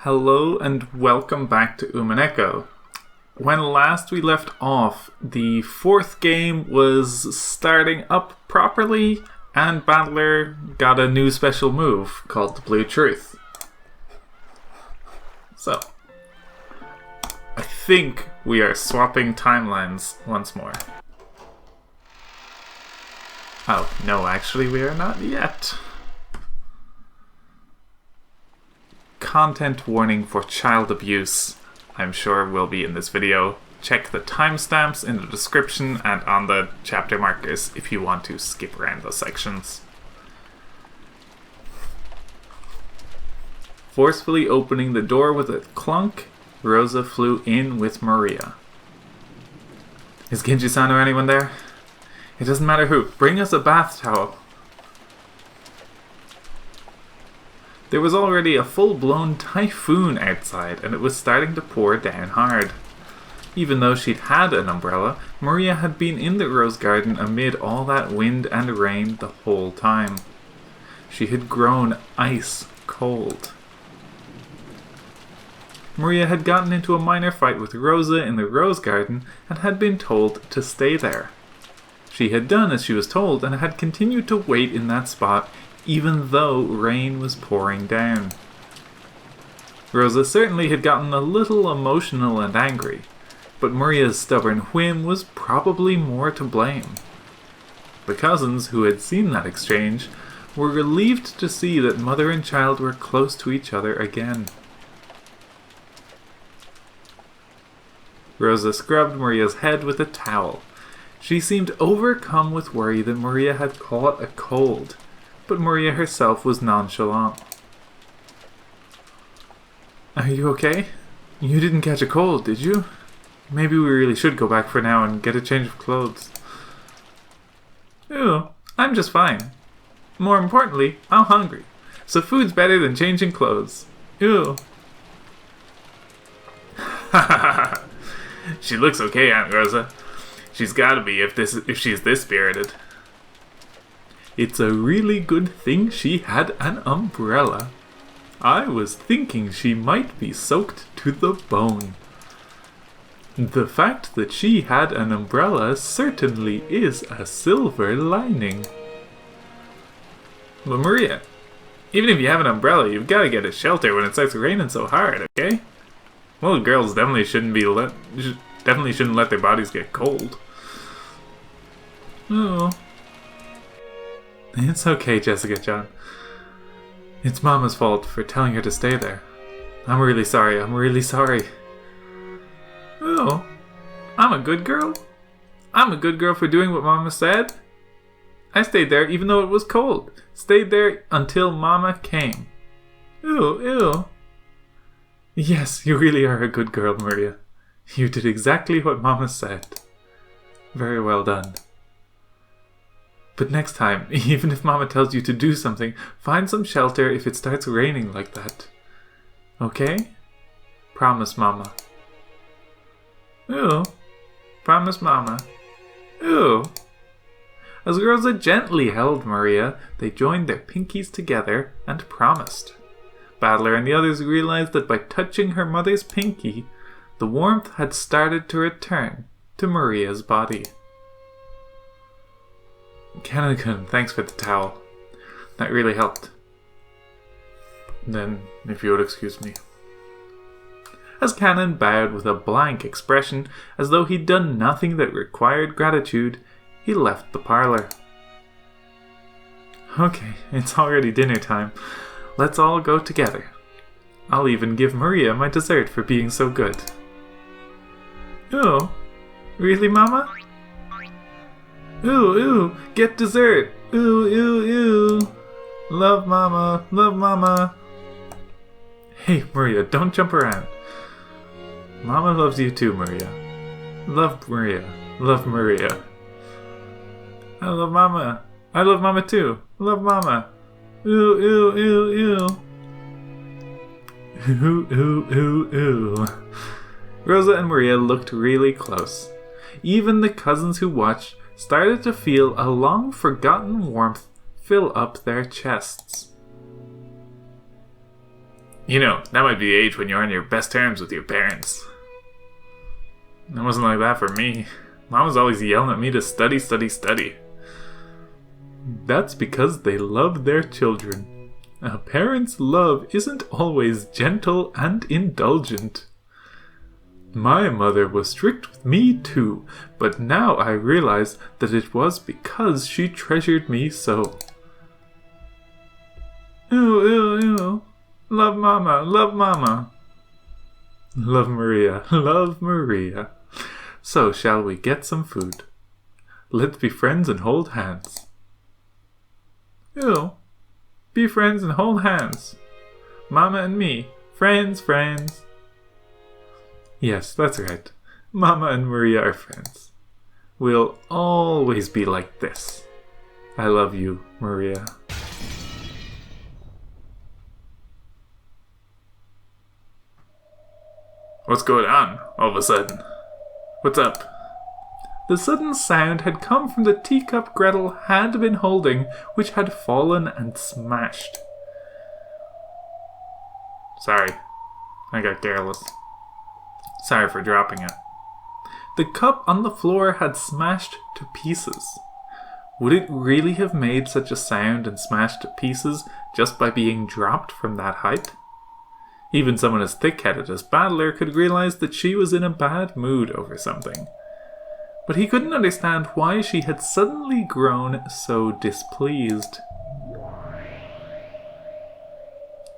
Hello and welcome back to Umineko. When last we left off, the fourth game was starting up properly and Battler got a new special move called the Blue Truth. So, I think we are swapping timelines once more. Oh, no, actually we are not yet. Content warning for child abuse, I'm sure will be in this video. Check the timestamps in the description and on the chapter markers if you want to skip around those sections. Forcefully opening the door with a clunk, Rosa flew in with Maria. Is Genji-san or anyone there? It doesn't matter who. Bring us a bath towel. There was already a full-blown typhoon outside, and it was starting to pour down hard. Even though she'd had an umbrella, Maria had been in the rose garden amid all that wind and rain the whole time. She had grown ice cold. Maria had gotten into a minor fight with Rosa in the rose garden and had been told to stay there. She had done as she was told and had continued to wait in that spot even though rain was pouring down. Rosa certainly had gotten a little emotional and angry, but Maria's stubborn whim was probably more to blame. The cousins, who had seen that exchange, were relieved to see that mother and child were close to each other again. Rosa scrubbed Maria's head with a towel. She seemed overcome with worry that Maria had caught a cold, but Maria herself was nonchalant. Are you okay? You didn't catch a cold, did you? Maybe we really should go back for now and get a change of clothes. Ooh, I'm just fine. More importantly, I'm hungry, so food's better than changing clothes. Ooh. She looks okay, Aunt Rosa. She's gotta be if she's this spirited. It's a really good thing she had an umbrella. I was thinking she might be soaked to the bone. The fact that she had an umbrella certainly is a silver lining. But Maria, even if you have an umbrella, you've got to get a shelter when it starts raining so hard, okay? Well, girls definitely shouldn't let their bodies get cold. Oh. It's okay, Jessica-chan. It's Mama's fault for telling her to stay there. I'm really sorry. Oh, I'm a good girl? I'm a good girl for doing what Mama said? I stayed there even though it was cold. Stayed there until Mama came. Ew. Yes, you really are a good girl, Maria. You did exactly what Mama said. Very well done. But next time, even if Mama tells you to do something, find some shelter if it starts raining like that. Okay? Promise, Mama. Ooh. Promise, Mama. Ooh. As Rosa gently held Maria, they joined their pinkies together and promised. Battler and the others realized that by touching her mother's pinky, the warmth had started to return to Maria's body. Kanan-kun, thanks for the towel. That really helped. Then, if you would excuse me. As Kanan bowed with a blank expression, as though he'd done nothing that required gratitude, he left the parlor. Okay, it's already dinner time. Let's all go together. I'll even give Maria my dessert for being so good. Oh, really, Mama? Ooh, get dessert. Ooh. Love Mama. Hey, Maria, don't jump around. Mama loves you too, Maria. Love Maria. I love Mama too. Love Mama. Ooh. Ooh. Rosa and Maria looked really close. Even the cousins who watched started to feel a long-forgotten warmth fill up their chests. You know, that might be the age when you're on your best terms with your parents. It wasn't like that for me. Mom was always yelling at me to study, study, study. That's because they love their children. A parent's love isn't always gentle and indulgent. My mother was strict with me too, but now I realize that it was because she treasured me so. Ew, ew, ew. Love mama, love mama. Love Maria, love Maria. So shall we get some food? Let's be friends and hold hands. Ew. Be friends and hold hands. Mama and me. Friends, friends. Yes, that's right. Mama and Maria are friends. We'll always be like this. I love you, Maria. What's going on, all of a sudden? What's up? The sudden sound had come from the teacup Gretel had been holding, which had fallen and smashed. Sorry, I got careless. Sorry for dropping it. The cup on the floor had smashed to pieces. Would it really have made such a sound and smashed to pieces just by being dropped from that height? Even someone as thick-headed as Battler could realize that she was in a bad mood over something. But he couldn't understand why she had suddenly grown so displeased.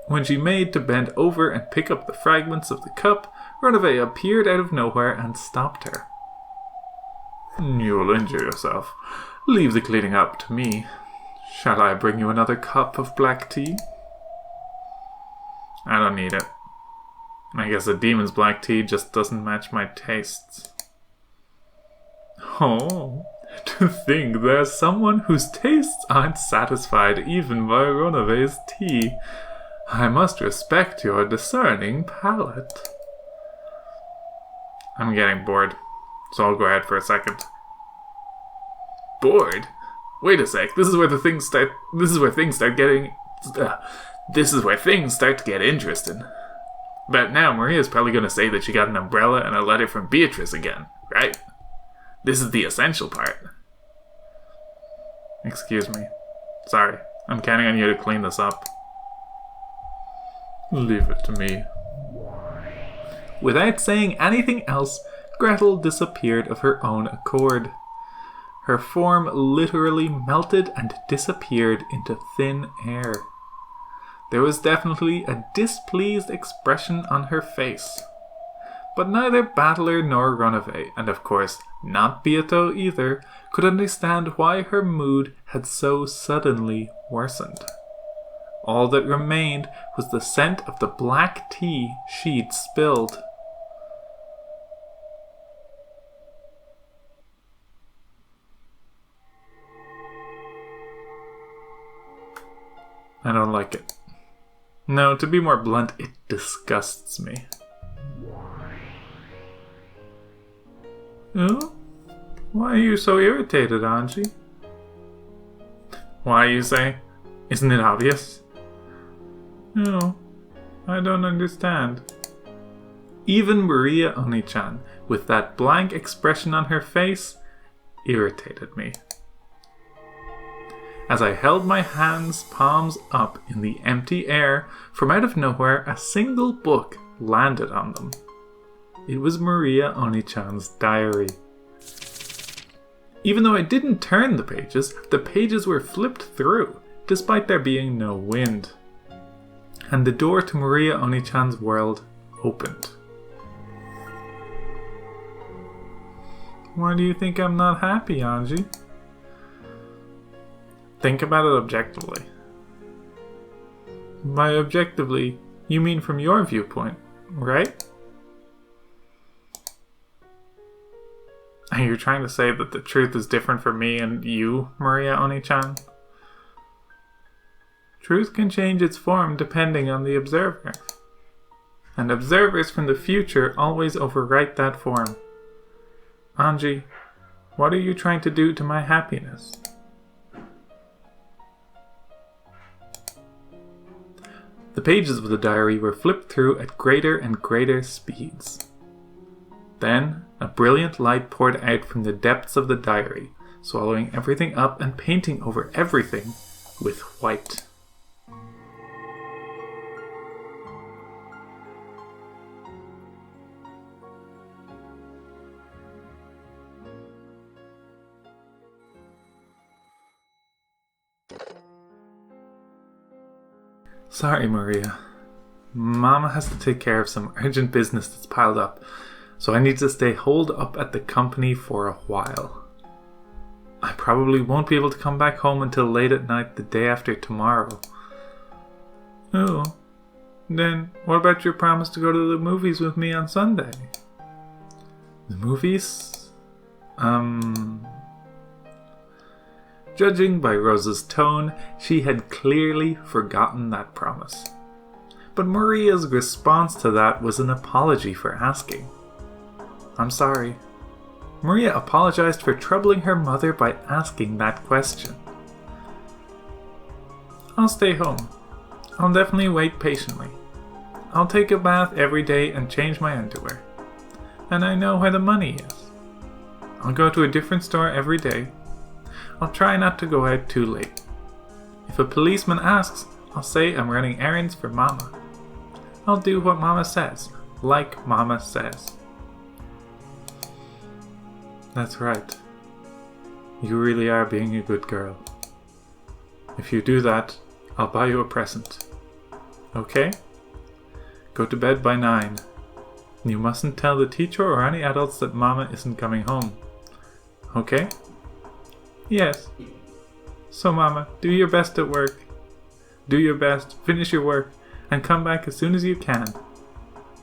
When she made to bend over and pick up the fragments of the cup, Runaway appeared out of nowhere and stopped her. You'll injure yourself. Leave the cleaning up to me. Shall I bring you another cup of black tea? I don't need it. I guess a demon's black tea just doesn't match my tastes. Oh, to think there's someone whose tastes aren't satisfied even by Runaway's tea. I must respect your discerning palate. I'm getting bored, so I'll go ahead for a second. Bored? Wait a sec, this is where things start to get interesting. But now Maria's probably going to say that she got an umbrella and a letter from Beatrice again, right? This is the essential part. Excuse me. Sorry, I'm counting on you to clean this up. Leave it to me. Without saying anything else, Gretel disappeared of her own accord. Her form literally melted and disappeared into thin air. There was definitely a displeased expression on her face. But neither Battler nor Runaway, and of course not Beato either, could understand why her mood had so suddenly worsened. All that remained was the scent of the black tea she'd spilled. I don't like it. No, to be more blunt, it disgusts me. Oh? Why are you so irritated, Anji? Why, you say? Isn't it obvious? No, I don't understand. Even Maria Oni-chan, with that blank expression on her face, irritated me. As I held my hands palms up in the empty air, from out of nowhere a single book landed on them. It was Maria Oni-chan's diary. Even though I didn't turn the pages were flipped through, despite there being no wind. And the door to Maria Oni-chan's world opened. Why do you think I'm not happy, Anji? Think about it objectively. By objectively, you mean from your viewpoint, right? Are you trying to say that the truth is different for me and you, Maria Oni-chan? Truth can change its form depending on the observer. And observers from the future always overwrite that form. Anji, what are you trying to do to my happiness? The pages of the diary were flipped through at greater and greater speeds. Then, a brilliant light poured out from the depths of the diary, swallowing everything up and painting over everything with white. Sorry, Maria. Mama has to take care of some urgent business that's piled up, so I need to stay holed up at the company for a while. I probably won't be able to come back home until late at night the day after tomorrow. Oh, then what about your promise to go to the movies with me on Sunday? The movies? Judging by Rosa's tone, she had clearly forgotten that promise. But Maria's response to that was an apology for asking. I'm sorry. Maria apologized for troubling her mother by asking that question. I'll stay home. I'll definitely wait patiently. I'll take a bath every day and change my underwear. And I know where the money is. I'll go to a different store every day. I'll try not to go out too late. If a policeman asks, I'll say I'm running errands for Mama. I'll do what Mama says, like Mama says. That's right. You really are being a good girl. If you do that, I'll buy you a present. Okay? Go to bed by 9. You mustn't tell the teacher or any adults that Mama isn't coming home. Okay? Yes. So Mama, do your best at work. Do your best, finish your work, and come back as soon as you can.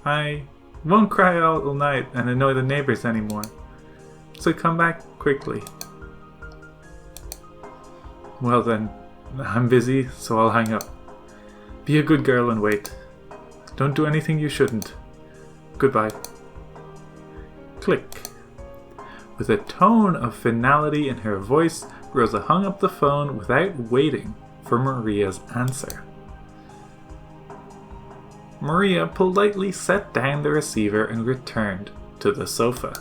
I won't cry all night and annoy the neighbors anymore. So come back quickly. Well then, I'm busy, so I'll hang up. Be a good girl and wait. Don't do anything you shouldn't. Goodbye. Click. With a tone of finality in her voice, Rosa hung up the phone without waiting for Maria's answer. Maria politely set down the receiver and returned to the sofa.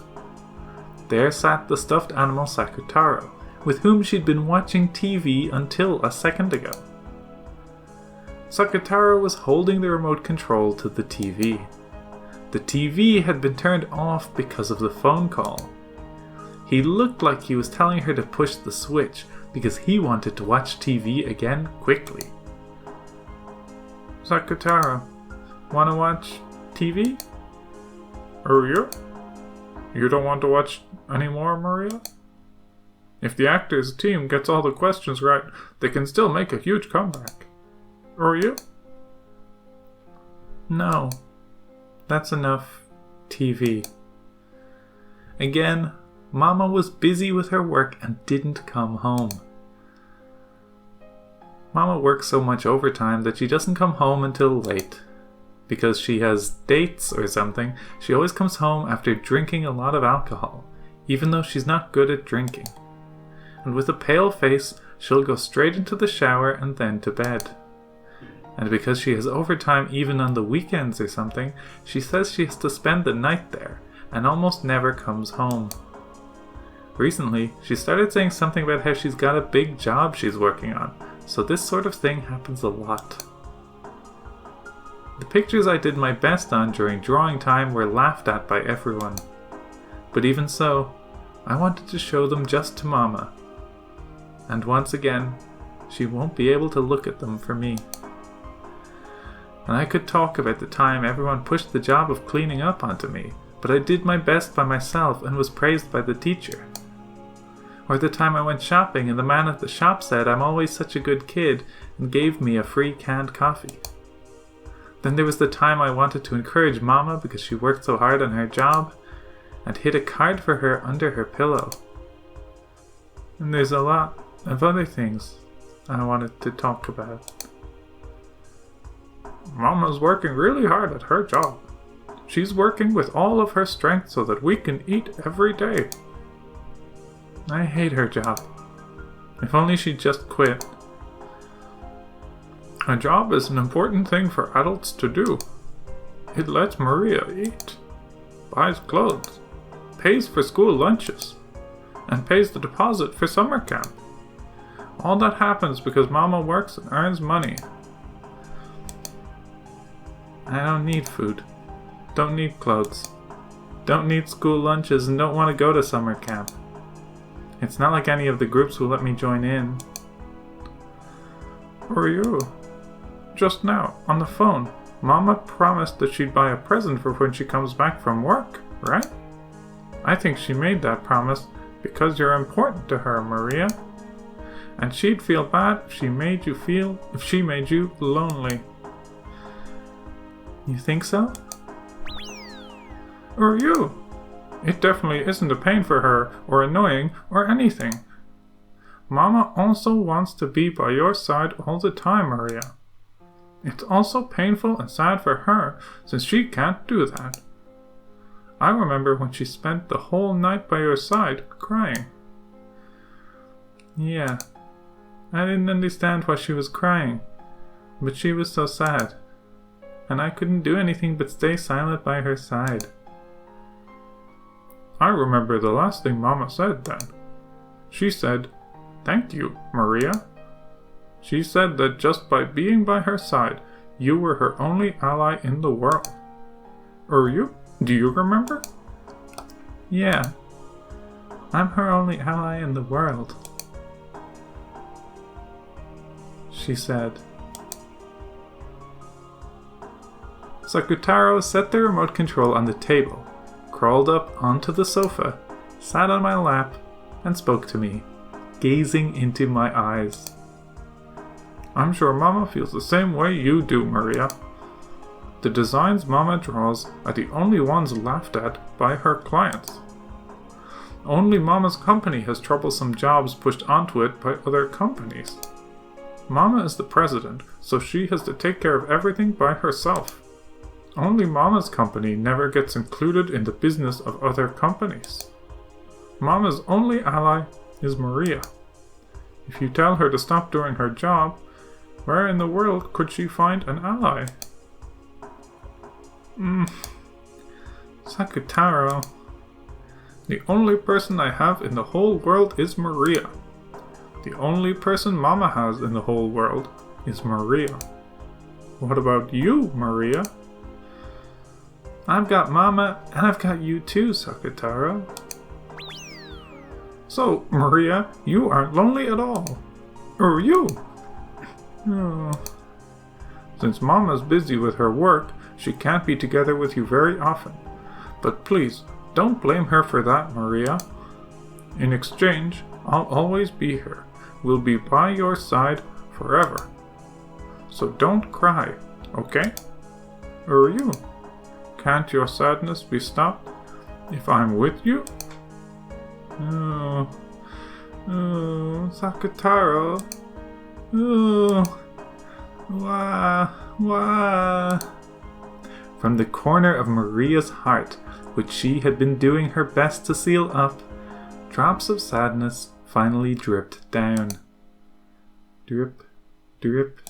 There sat the stuffed animal Sakutaro, with whom she'd been watching TV until a second ago. Sakutaro was holding the remote control to the TV. The TV had been turned off because of the phone call. He looked like he was telling her to push the switch because he wanted to watch TV again quickly. Sakutaro, wanna watch TV? Maria? You don't want to watch anymore, Maria? If the actors team gets all the questions right, they can still make a huge comeback. Maria? No. That's enough TV. Again, Mama was busy with her work and didn't come home. Mama works so much overtime that she doesn't come home until late. Because she has dates or something, she always comes home after drinking a lot of alcohol, even though she's not good at drinking. And with a pale face, she'll go straight into the shower and then to bed. And because she has overtime even on the weekends or something, she says she has to spend the night there, and almost never comes home. Recently, she started saying something about how she's got a big job she's working on, so this sort of thing happens a lot. The pictures I did my best on during drawing time were laughed at by everyone. But even so, I wanted to show them just to Mama. And once again, she won't be able to look at them for me. And I could talk about the time everyone pushed the job of cleaning up onto me, but I did my best by myself and was praised by the teacher. Or the time I went shopping and the man at the shop said I'm always such a good kid and gave me a free canned coffee. Then there was the time I wanted to encourage Mama because she worked so hard on her job and hid a card for her under her pillow. And there's a lot of other things I wanted to talk about. Mama's working really hard at her job. She's working with all of her strength so that we can eat every day. I hate her job. If only she'd just quit. A job is an important thing for adults to do. It lets Maria eat, buys clothes, pays for school lunches, and pays the deposit for summer camp. All that happens because Mama works and earns money. I don't need food, don't need clothes, don't need school lunches, and don't want to go to summer camp. It's not like any of the groups will let me join in. Or you? Just now, on the phone, Mama promised that she'd buy a present for when she comes back from work, right? I think she made that promise because you're important to her, Maria. And she'd feel bad if she made you lonely. You think so? Or you? It definitely isn't a pain for her, or annoying, or anything. Mama also wants to be by your side all the time, Maria. It's also painful and sad for her, since she can't do that. I remember when she spent the whole night by your side, crying. Yeah, I didn't understand why she was crying, but she was so sad, and I couldn't do anything but stay silent by her side. I remember the last thing Mama said then. She said, "Thank you, Maria." She said that just by being by her side, you were her only ally in the world. Or you? Do you remember? Yeah, I'm her only ally in the world, she said. Sakutaro set the remote control on the table, crawled up onto the sofa, sat on my lap, and spoke to me, gazing into my eyes. I'm sure Mama feels the same way you do, Maria. The designs Mama draws are the only ones laughed at by her clients. Only Mama's company has troublesome jobs pushed onto it by other companies. Mama is the president, so she has to take care of everything by herself. Only Mama's company never gets included in the business of other companies. Mama's only ally is Maria. If you tell her to stop doing her job, where in the world could she find an ally? Sakutaro. The only person I have in the whole world is Maria. The only person Mama has in the whole world is Maria. What about you, Maria? I've got Mama, and I've got you too, Sakutaro. So, Maria, you aren't lonely at all. Or you? Oh. Since Mama's busy with her work, she can't be together with you very often. But please, don't blame her for that, Maria. In exchange, I'll always be here. We'll be by your side forever. So don't cry, okay? Or you? Can't your sadness be stopped if I'm with you? Oh, Sakutaro. Oh, wah. From the corner of Maria's heart, which she had been doing her best to seal up, drops of sadness finally dripped down. Drip, drip,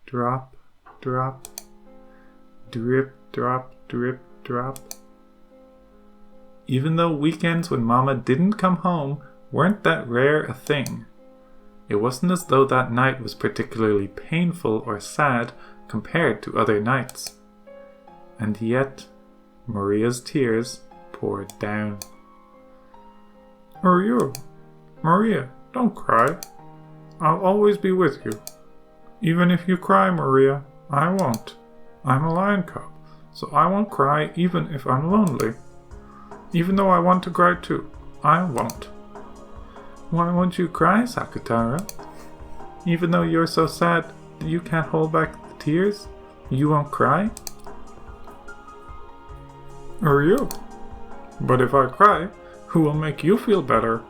drop, drop, drip, drop, drip, drop. Even though weekends when Mama didn't come home weren't that rare a thing, it wasn't as though that night was particularly painful or sad compared to other nights. And yet, Maria's tears poured down. Or you? Maria, don't cry. I'll always be with you. Even if you cry, Maria, I won't. I'm a lion cub, so I won't cry even if I'm lonely. Even though I want to cry too, I won't. Why won't you cry, Sakutaro? Even though you're so sad that you can't hold back the tears, you won't cry? Or you? But if I cry, who will make you feel better?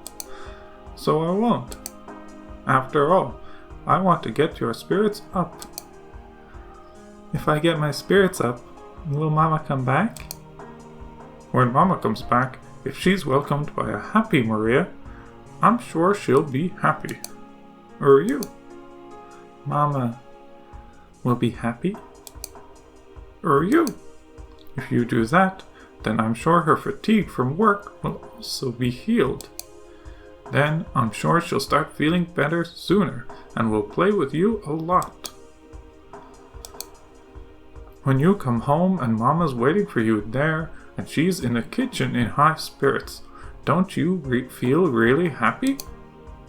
So I won't. After all, I want to get your spirits up. If I get my spirits up, will Mama come back? When Mama comes back, if she's welcomed by a happy Maria, I'm sure she'll be happy. Or you? Mama, will be happy? Or you? If you do that, then I'm sure her fatigue from work will also be healed. Then I'm sure she'll start feeling better sooner and will play with you a lot. When you come home and Mama's waiting for you there and she's in the kitchen in high spirits, don't you feel really happy?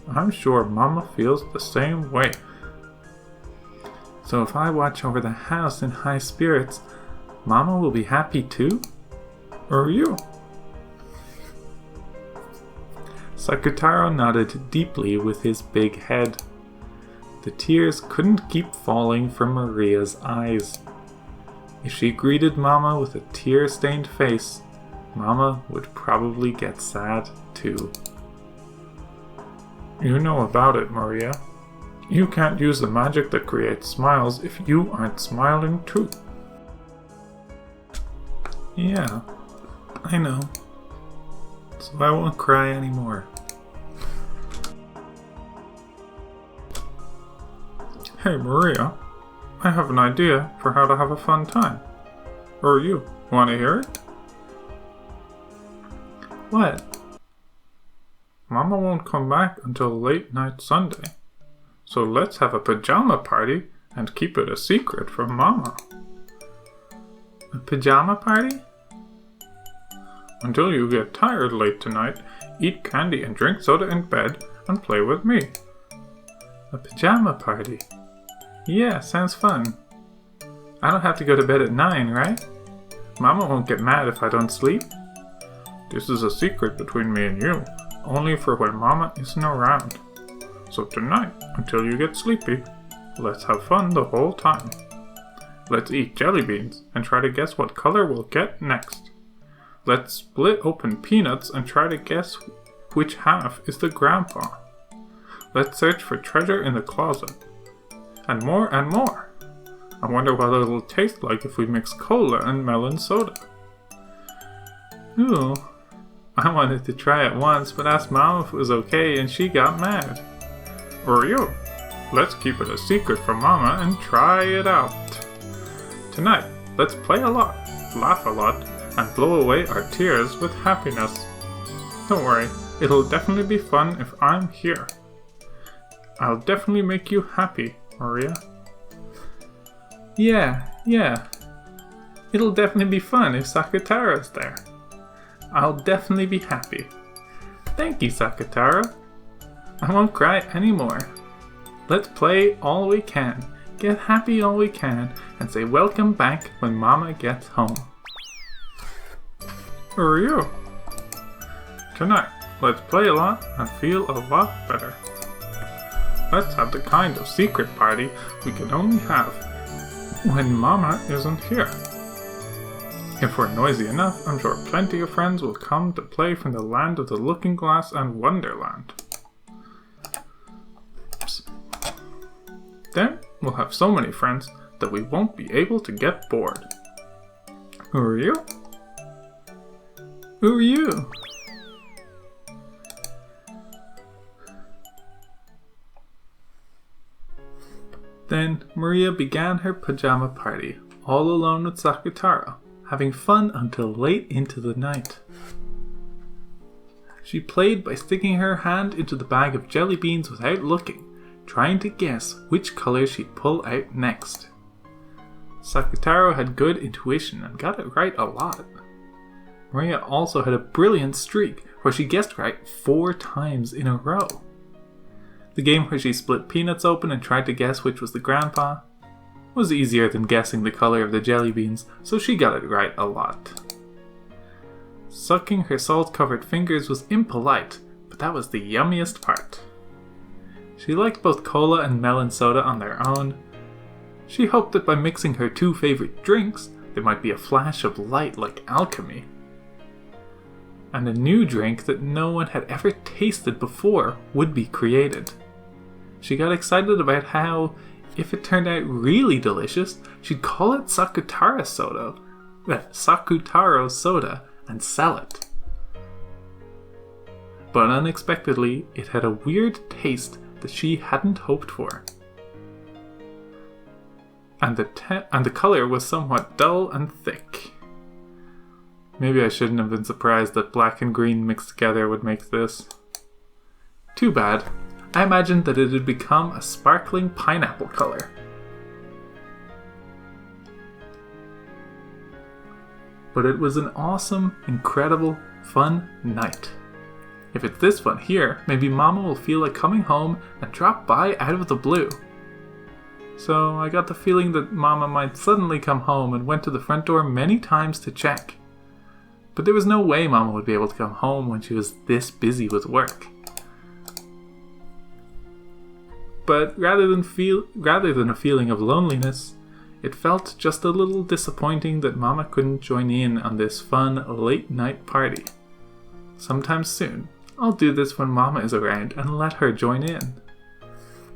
I'm sure Mama feels the same way. So if I watch over the house in high spirits, Mama will be happy too? Or you? Sakutaro nodded deeply with his big head. The tears couldn't keep falling from Maria's eyes. If she greeted Mama with a tear-stained face, Mama would probably get sad too. You know about it, Maria. You can't use the magic that creates smiles if you aren't smiling too. Yeah, I know. So I won't cry anymore. Hey Maria, I have an idea for how to have a fun time. Or you, want to hear it? What? Mama won't come back until late night Sunday. So let's have a pajama party and keep it a secret from Mama. A pajama party? Until you get tired late tonight, eat candy and drink soda in bed and play with me. A pajama party? Yeah, sounds fun. I don't have to go to bed at 9, right? Mama won't get mad if I don't sleep. This is a secret between me and you, only for when Mama isn't around. So tonight, until you get sleepy, let's have fun the whole time. Let's eat jelly beans and try to guess what color we'll get next. Let's split open peanuts and try to guess which half is the grandpa. Let's search for treasure in the closet. And more and more. I wonder what it'll taste like if we mix cola and melon soda. Ooh, I wanted to try it once but asked Mom if it was okay and she got mad. Or you, let's keep it a secret from Mama and try it out. Tonight, let's play a lot, laugh a lot, and blow away our tears with happiness. Don't worry, it'll definitely be fun if I'm here. I'll definitely make you happy, Maria. Yeah. It'll definitely be fun if Sakutaro's there. I'll definitely be happy. Thank you, Sakutaro. I won't cry anymore. Let's play all we can, get happy all we can, and say welcome back when Mama gets home. Who are you? Tonight, let's play a lot and feel a lot better. Let's have the kind of secret party we can only have when Mama isn't here. If we're noisy enough, I'm sure plenty of friends will come to play from the land of the Looking Glass and Wonderland. Then we'll have so many friends that we won't be able to get bored. Who are you? Who are you? Then Maria began her pajama party, all alone with Sakutaro, having fun until late into the night. She played by sticking her hand into the bag of jelly beans without looking, trying to guess which color she'd pull out next. Sakutaro had good intuition and got it right a lot. Maria also had a brilliant streak where she guessed right 4 times in a row. The game where she split peanuts open and tried to guess which was the grandpa was easier than guessing the color of the jelly beans, so she got it right a lot. Sucking her salt-covered fingers was impolite, but that was the yummiest part. She liked both cola and melon soda on their own. She hoped that by mixing her 2 favorite drinks, there might be a flash of light like alchemy. And a new drink that no one had ever tasted before would be created. She got excited about how, if it turned out really delicious, she'd call it Sakutaro soda and sell it. But unexpectedly, it had a weird taste that she hadn't hoped for. and the color was somewhat dull and thick. Maybe I shouldn't have been surprised that black and green mixed together would make this. Too bad. I imagined that it had become a sparkling pineapple color. But it was an awesome, incredible, fun night. If it's this fun here, maybe Mama will feel like coming home and drop by out of the blue. So I got the feeling that Mama might suddenly come home and went to the front door many times to check. But there was no way Mama would be able to come home when she was this busy with work. But rather than a feeling of loneliness, it felt just a little disappointing that Mama couldn't join in on this fun late night party. Sometime soon, I'll do this when Mama is around and let her join in.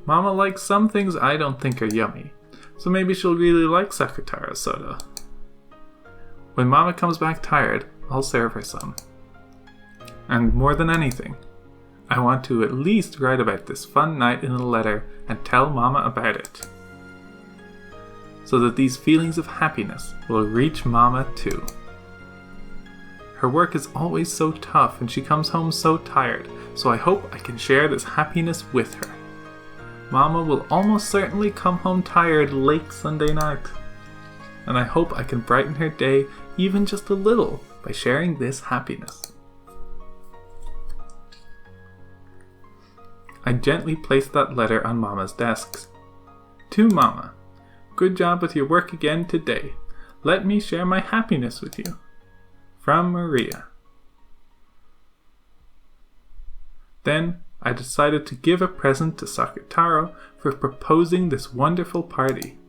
Mama likes some things I don't think are yummy, so maybe she'll really like Sakutaro soda. When Mama comes back tired, I'll serve her some. And more than anything, I want to at least write about this fun night in a letter and tell Mama about it, so that these feelings of happiness will reach Mama too. Her work is always so tough and she comes home so tired, so I hope I can share this happiness with her. Mama will almost certainly come home tired late Sunday night, and I hope I can brighten her day even just a little by sharing this happiness. I gently placed that letter on Mama's desk. To Mama, good job with your work again today. Let me share my happiness with you. From Maria. Then I decided to give a present to Sakutaro for proposing this wonderful party.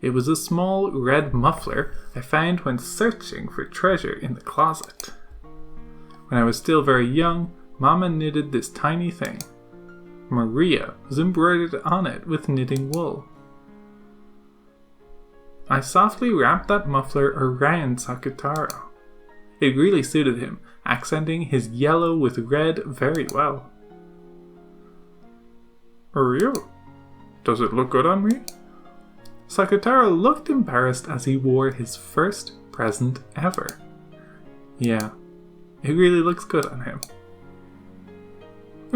It was a small red muffler I found when searching for treasure in the closet. When I was still very young, Mama knitted this tiny thing. Maria was embroidered on it with knitting wool. I softly wrapped that muffler around Sakutaro. It really suited him, accenting his yellow with red very well. Maria, does it look good on me? Sakutaro looked embarrassed as he wore his first present ever. Yeah, it really looks good on him.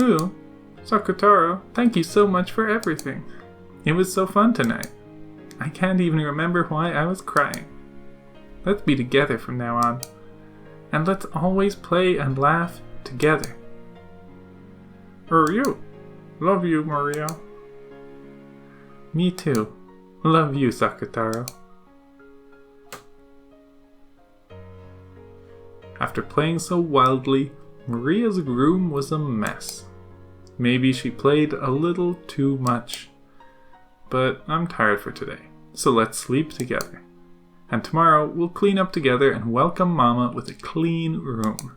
Ooh, Sakutaro, thank you so much for everything. It was so fun tonight. I can't even remember why I was crying. Let's be together from now on. And let's always play and laugh together. You. Love you, Maria. Me too. Love you, Sakutaro. After playing so wildly, Maria's room was a mess. Maybe she played a little too much. But I'm tired for today, so let's sleep together. And tomorrow we'll clean up together and welcome Mama with a clean room.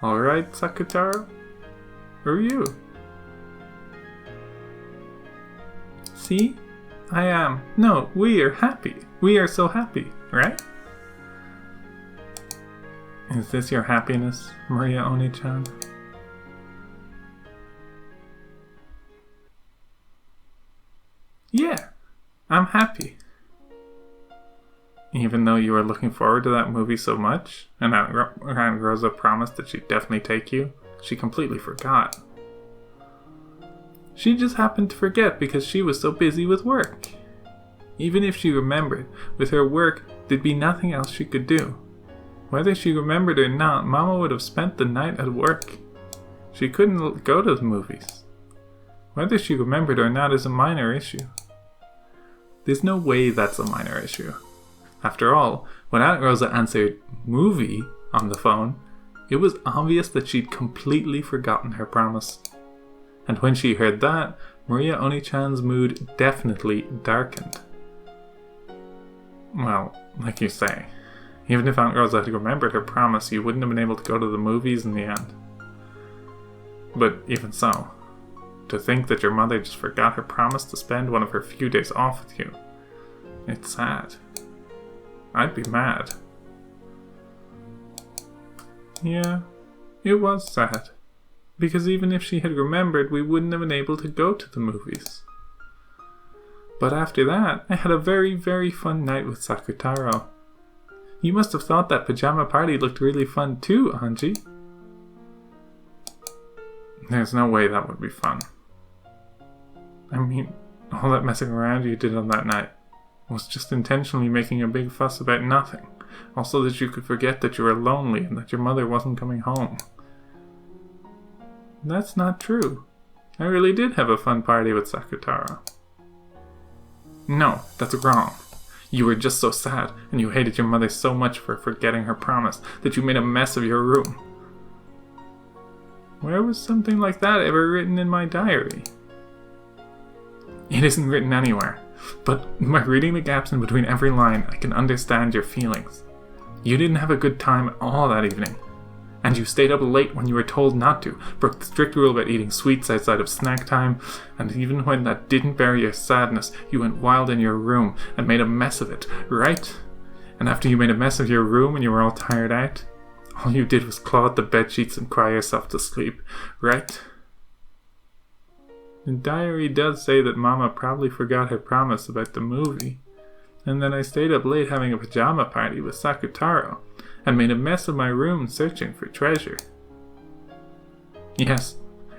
Alright, Sakutaro? You? See? I am. No, we are happy. We are so happy, right? Is this your happiness, Maria Oni-chan? Yeah, I'm happy. Even though you were looking forward to that movie so much, and Aunt Rosa promised that she'd definitely take you, she completely forgot. She just happened to forget because she was so busy with work. Even if she remembered, with her work, there'd be nothing else she could do. Whether she remembered or not, Mama would have spent the night at work. She couldn't go to the movies. Whether she remembered or not is a minor issue. There's no way that's a minor issue. After all, when Aunt Rosa answered "movie" on the phone, it was obvious that she'd completely forgotten her promise. And when she heard that, Maria Oni-chan's mood definitely darkened. Well, like you say, even if Aunt Rosa had remembered her promise, you wouldn't have been able to go to the movies in the end. But even so, to think that your mother just forgot her promise to spend one of her few days off with you, it's sad. I'd be mad. Yeah, it was sad. Because even if she had remembered, we wouldn't have been able to go to the movies. But after that, I had a very, very fun night with Sakutaro. You must have thought that pajama party looked really fun too, Anji. There's no way that would be fun. I mean, all that messing around you did on that night was just intentionally making a big fuss about nothing. Also that you could forget that you were lonely and that your mother wasn't coming home. That's not true. I really did have a fun party with Sakutaro. No, that's wrong. You were just so sad, and you hated your mother so much for forgetting her promise that you made a mess of your room. Where was something like that ever written in my diary? It isn't written anywhere, but by reading the gaps in between every line, I can understand your feelings. You didn't have a good time at all that evening. And you stayed up late when you were told not to, broke the strict rule about eating sweets outside of snack time, and even when that didn't bury your sadness, you went wild in your room and made a mess of it, right? And after you made a mess of your room and you were all tired out, all you did was claw at the bedsheets and cry yourself to sleep, right? The diary does say that Mama probably forgot her promise about the movie, and then I stayed up late having a pajama party with Sakutaro, and made a mess of my room searching for treasure. Yes,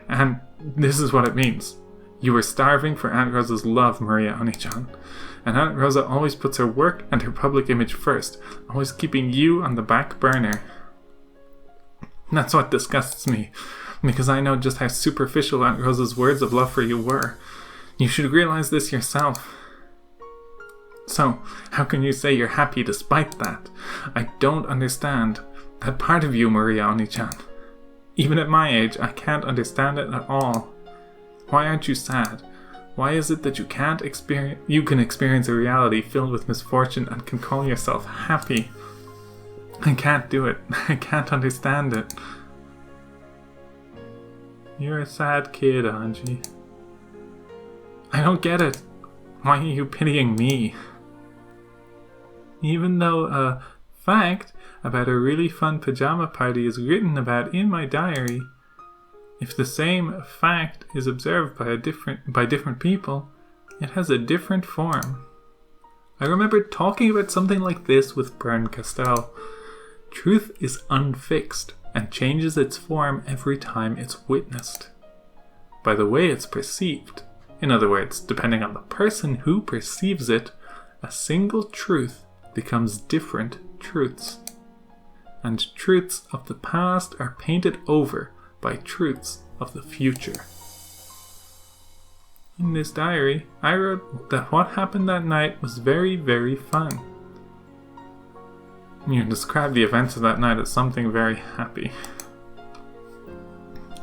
and this is what it means. You were starving for Aunt Rosa's love, Maria Oni-chan, and Aunt Rosa always puts her work and her public image first, always keeping you on the back burner. That's what disgusts me, because I know just how superficial Aunt Rosa's words of love for you were. You should realize this yourself. So, how can you say you're happy despite that? I don't understand that part of you, Maria Oni-chan. Even at my age, I can't understand it at all. Why aren't you sad? Why is it that you can experience a reality filled with misfortune and can call yourself happy? I can't do it. I can't understand it. You're a sad kid, Anji. I don't get it. Why are you pitying me? Even though a fact about a really fun pajama party is written about in my diary, if the same fact is observed by different people, it has a different form. I remember talking about something like this with Bern Castell. Truth is unfixed and changes its form every time it's witnessed, by the way it's perceived. In other words, depending on the person who perceives it, a single truth becomes different truths. And truths of the past are painted over by truths of the future. In this diary, I wrote that what happened that night was very, very fun. You described the events of that night as something very happy.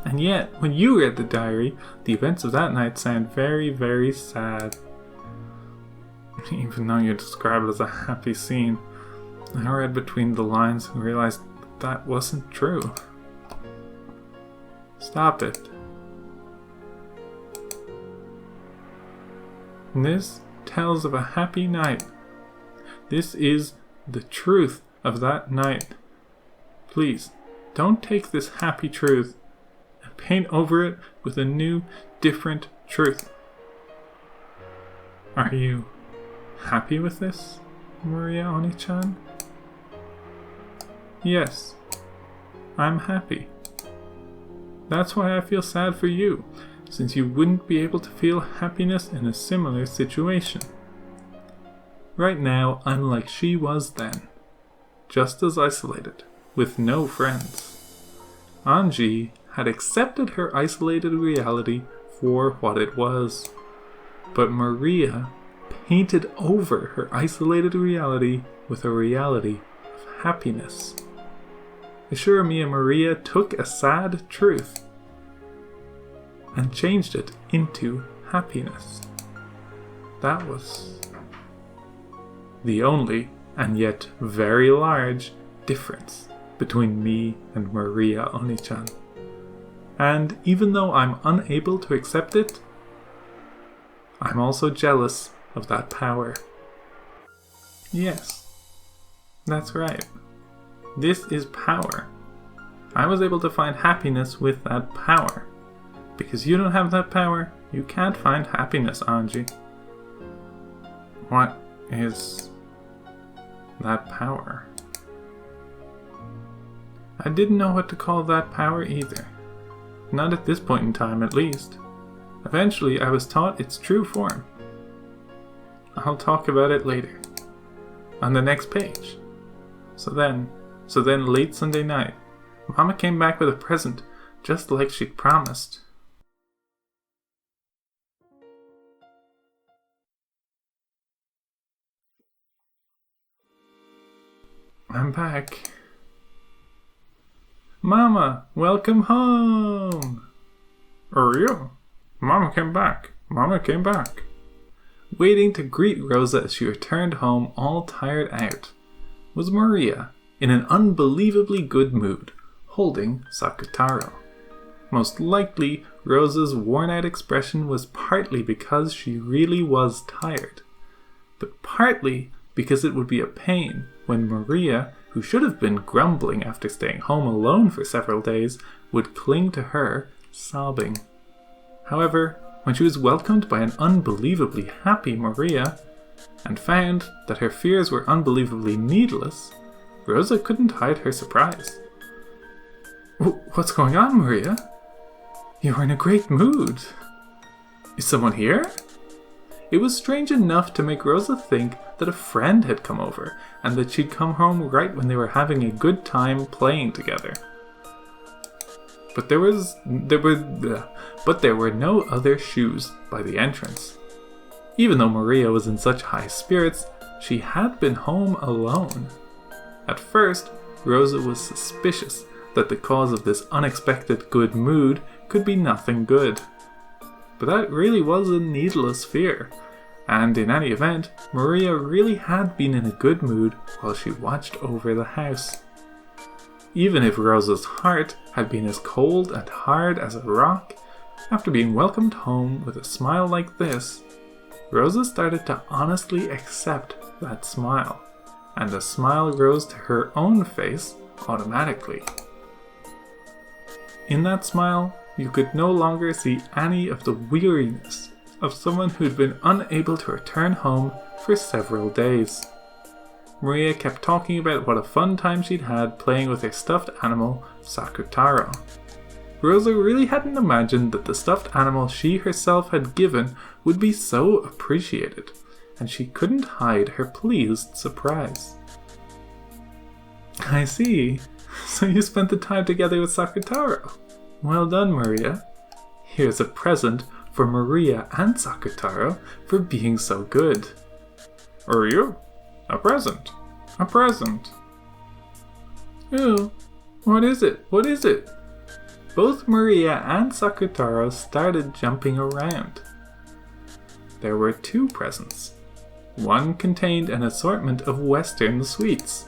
And yet, when you read the diary, the events of that night sound very, very sad. Even though you describe it as a happy scene, I read between the lines and realized that wasn't true. Stop it. This tells of a happy night. This is the truth of that night. Please, don't take this happy truth and paint over it with a new, different truth. Are you happy with this, Maria Oni-chan? Yes, I'm happy. That's why I feel sad for you, since you wouldn't be able to feel happiness in a similar situation. Right now, I'm like she was then, just as isolated, with no friends. Anji had accepted her isolated reality for what it was, but Maria painted over her isolated reality with a reality of happiness. Assure me, Maria took a sad truth and changed it into happiness. That was the only, and yet very large, difference between me and Maria Oni-chan. And even though I'm unable to accept it, I'm also jealous of that power. Yes, that's right. This is power. I was able to find happiness with that power. Because you don't have that power, you can't find happiness, Anji. What is that power? I didn't know what to call that power either. Not at this point in time, at least. Eventually, I was taught its true form. I'll talk about it later. On the next page. So then, late Sunday night, Mama came back with a present, just like she'd promised. I'm back. Mama, welcome home! Are you? Mama came back. Mama came back. Waiting to greet Rosa as she returned home all tired out was Maria, in an unbelievably good mood, holding Sakutaro. Most likely, Rosa's worn-out expression was partly because she really was tired, but partly because it would be a pain when Maria, who should have been grumbling after staying home alone for several days, would cling to her, sobbing. However, when she was welcomed by an unbelievably happy Maria, and found that her fears were unbelievably needless, Rosa couldn't hide her surprise. What's going on, Maria? You're in a great mood. Is someone here? It was strange enough to make Rosa think that a friend had come over, and that she'd come home right when they were having a good time playing together. But there were no other shoes by the entrance. Even though Maria was in such high spirits, she had been home alone. At first, Rosa was suspicious that the cause of this unexpected good mood could be nothing good. But that really was a needless fear, and in any event, Maria really had been in a good mood while she watched over the house. Even if Rosa's heart had been as cold and hard as a rock, after being welcomed home with a smile like this, Rosa started to honestly accept that smile, and the smile rose to her own face automatically. In that smile, you could no longer see any of the weariness of someone who'd been unable to return home for several days. Maria kept talking about what a fun time she'd had playing with her stuffed animal, Sakutaro. Rosa really hadn't imagined that the stuffed animal she herself had given would be so appreciated, and she couldn't hide her pleased surprise. I see. So you spent the time together with Sakutaro. Well done, Maria. Here's a present for Maria and Sakutaro for being so good. Are you? A present. A present. Ooh, what is it? What is it? Both Maria and Sakutaro started jumping around. There were two presents. One contained an assortment of Western sweets.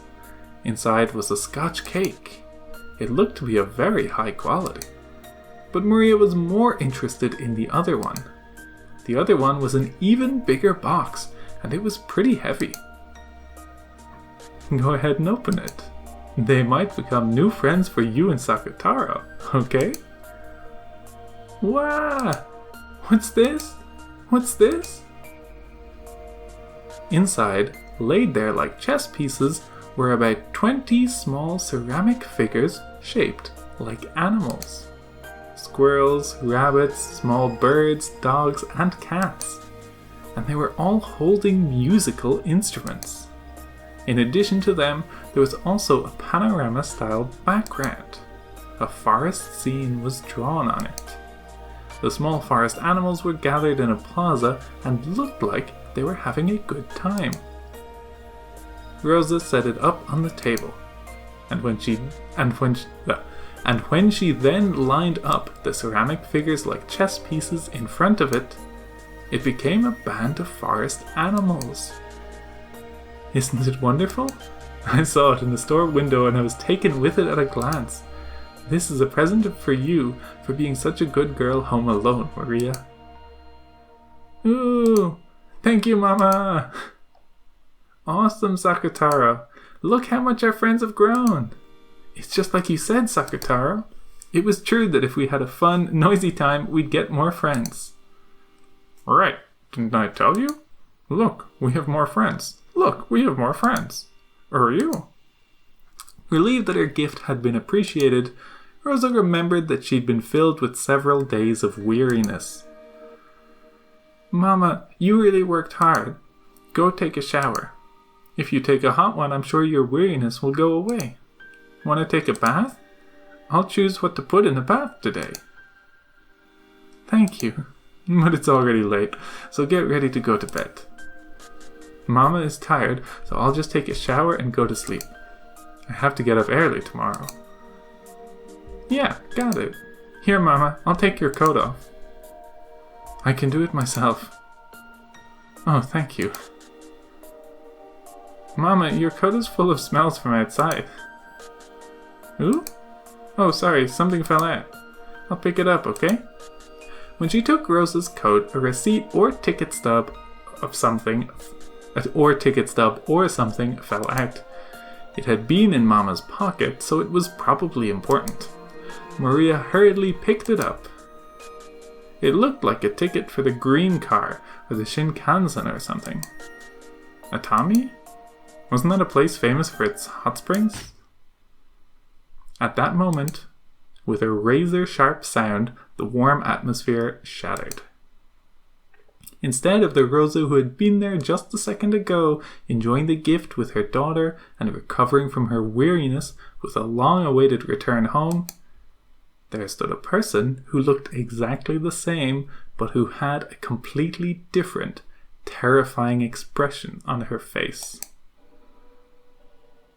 Inside was a Scotch cake. It looked to be of very high quality. But Maria was more interested in the other one. The other one was an even bigger box, and it was pretty heavy. Go ahead and open it. They might become new friends for you and Sakutaro, okay? Wow! What's this? What's this? Inside, laid there like chess pieces, were about 20 small ceramic figures shaped like animals. Squirrels, rabbits, small birds, dogs, and cats. And they were all holding musical instruments. In addition to them, there was also a panorama-style background. A forest scene was drawn on it. The small forest animals were gathered in a plaza and looked like they were having a good time. Rosa set it up on the table, and when she then lined up the ceramic figures like chess pieces in front of it, it became a band of forest animals. Isn't it wonderful? I saw it in the store window and I was taken with it at a glance. This is a present for you for being such a good girl home alone, Maria. Ooh, thank you, Mama. Awesome, Sakutaro. Look how much our friends have grown. It's just like you said, Sakutaro. It was true that if we had a fun, noisy time, we'd get more friends. Right, didn't I tell you? Look, we have more friends. Look, we have more friends. Are you? Relieved that her gift had been appreciated, Rosa remembered that she'd been filled with several days of weariness. Mama, you really worked hard. Go take a shower. If you take a hot one, I'm sure your weariness will go away. Want to take a bath? I'll choose what to put in the bath today. Thank you, but it's already late, so get ready to go to bed. Mama is tired, so I'll just take a shower and go to sleep. I have to get up early tomorrow. Yeah, got it. Here, Mama, I'll take your coat off. I can do it myself. Oh, thank you. Mama, your coat is full of smells from outside. Ooh? Oh, sorry, something fell out. I'll pick it up, okay? When she took Rosa's coat, a receipt or ticket stub or something fell out. It had been in Mama's pocket, so it was probably important. Maria hurriedly picked it up. It looked like a ticket for the green car, or the Shinkansen or something. Atami? Wasn't that a place famous for its hot springs? At that moment, with a razor-sharp sound, the warm atmosphere shattered. Instead of the Rosa who had been there just a second ago, enjoying the gift with her daughter and recovering from her weariness with a long-awaited return home, there stood a person who looked exactly the same, but who had a completely different, terrifying expression on her face.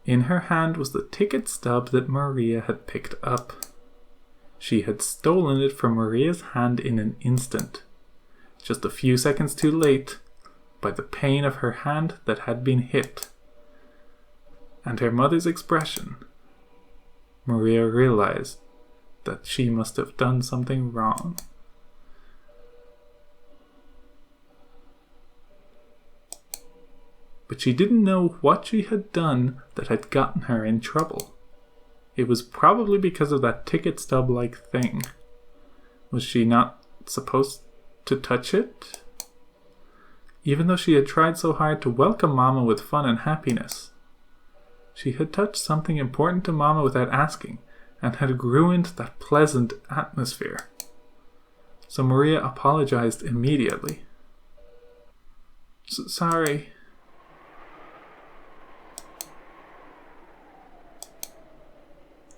In her hand was the ticket stub that Maria had picked up. She had stolen it from Maria's hand in an instant, just a few seconds too late, by the pain of her hand that had been hit. And her mother's expression, Maria realized that she must have done something wrong. But she didn't know what she had done that had gotten her in trouble. It was probably because of that ticket stub-like thing. Was she not supposed to touch it? Even though she had tried so hard to welcome Mama with fun and happiness, she had touched something important to Mama without asking, and had ruined that pleasant atmosphere. So Maria apologized immediately. Sorry.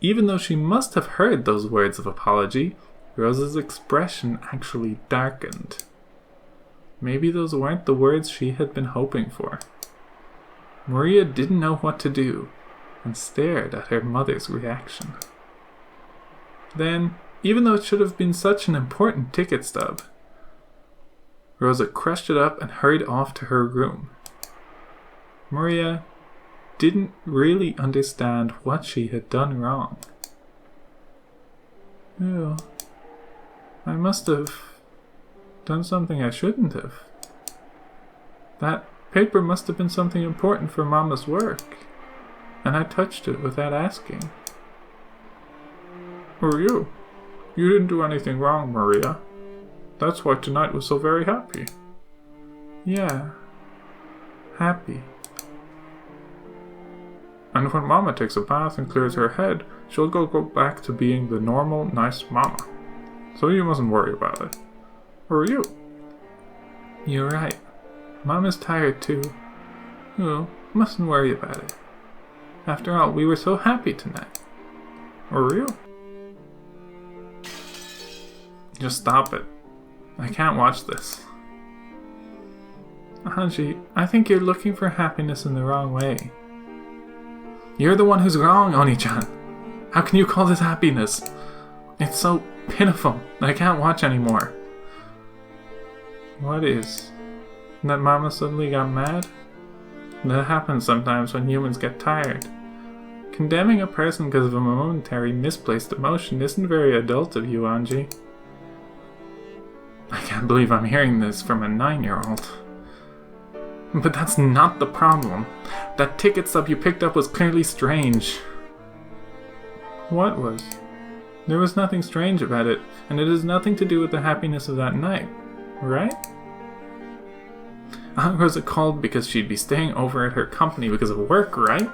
Even though she must have heard those words of apology, Rosa's expression actually darkened. Maybe those weren't the words she had been hoping for. Maria didn't know what to do, and stared at her mother's reaction. Then, even though it should have been such an important ticket stub, Rosa crushed it up and hurried off to her room. Maria didn't really understand what she had done wrong. Oh, I must have done something I shouldn't have. That paper must have been something important for Mama's work, and I touched it without asking. Who are you? You didn't do anything wrong, Maria. That's why tonight was so very happy. Yeah, happy. And when Mama takes a bath and clears her head, she'll go back to being the normal, nice Mama. So you mustn't worry about it. Or are you? You're right. Mama's tired too. Oh, mustn't worry about it. After all, we were so happy tonight. Or are you? Just stop it. I can't watch this. Hanji, I think you're looking for happiness in the wrong way. You're the one who's wrong, Oni-chan. How can you call this happiness? It's so pitiful that I can't watch anymore. What is? That Mama suddenly got mad? That happens sometimes when humans get tired. Condemning a person because of a momentary misplaced emotion isn't very adult of you, Anji. I can't believe I'm hearing this from a 9-year-old. But that's not the problem. That ticket stub you picked up was clearly strange. What was? There was nothing strange about it, and it has nothing to do with the happiness of that night, right? Aunt Rosa called because she'd be staying over at her company because of work, right?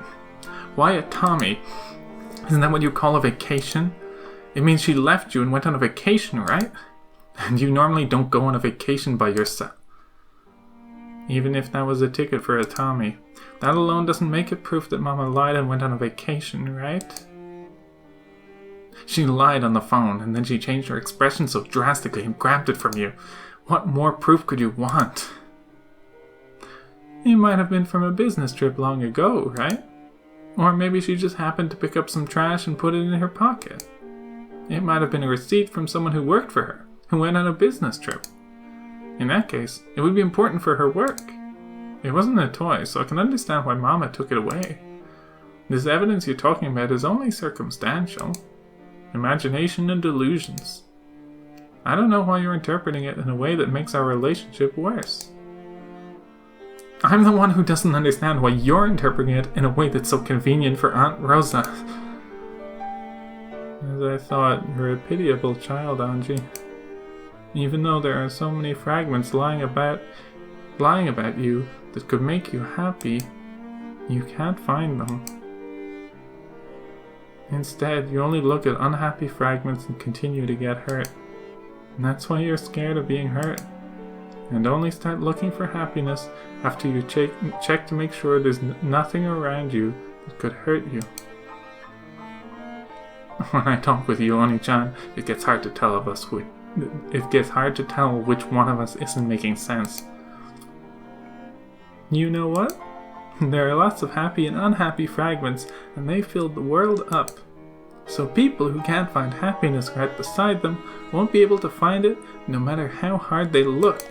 Why a Tommy? Isn't that what you call a vacation? It means she left you and went on a vacation, right? And you normally don't go on a vacation by yourself. Even if that was a ticket for a Tommy. That alone doesn't make it proof that Mama lied and went on a vacation, right? She lied on the phone, and then she changed her expression so drastically and grabbed it from you. What more proof could you want? It might have been from a business trip long ago, right? Or maybe she just happened to pick up some trash and put it in her pocket. It might have been a receipt from someone who worked for her, who went on a business trip. In that case, it would be important for her work. It wasn't a toy, so I can understand why Mama took it away. This evidence you're talking about is only circumstantial. Imagination and delusions. I don't know why you're interpreting it in a way that makes our relationship worse. I'm the one who doesn't understand why you're interpreting it in a way that's so convenient for Aunt Rosa. As I thought, you're a pitiable child, Angie. Even though there are so many fragments lying about you that could make you happy, you can't find them. Instead, you only look at unhappy fragments and continue to get hurt. And that's why you're scared of being hurt. And only start looking for happiness after you check to make sure there's nothing around you that could hurt you. When I talk with you, Oni-chan, it gets hard to tell which one of us isn't making sense. You know what? There are lots of happy and unhappy fragments, and they fill the world up. So people who can't find happiness right beside them won't be able to find it no matter how hard they look.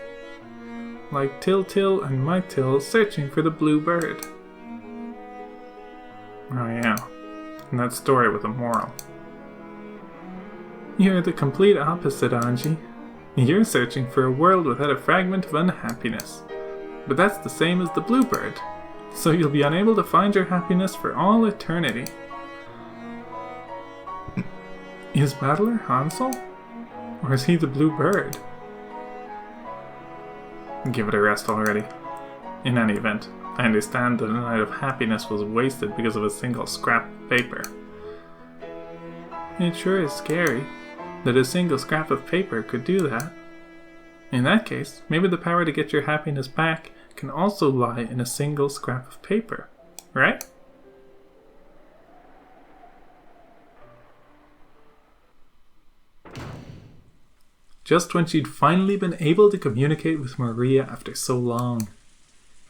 Like Till and my Till searching for the blue bird. Oh yeah, and that story with a moral. You're the complete opposite, Angie. You're searching for a world without a fragment of unhappiness. But that's the same as the bluebird, so you'll be unable to find your happiness for all eternity. Is Battler Hansel? Or is he the blue bird? Give it a rest already. In any event, I understand that a night of happiness was wasted because of a single scrap of paper. It sure is scary that a single scrap of paper could do that. In that case, maybe the power to get your happiness back can also lie in a single scrap of paper, right? Just when she'd finally been able to communicate with Maria after so long,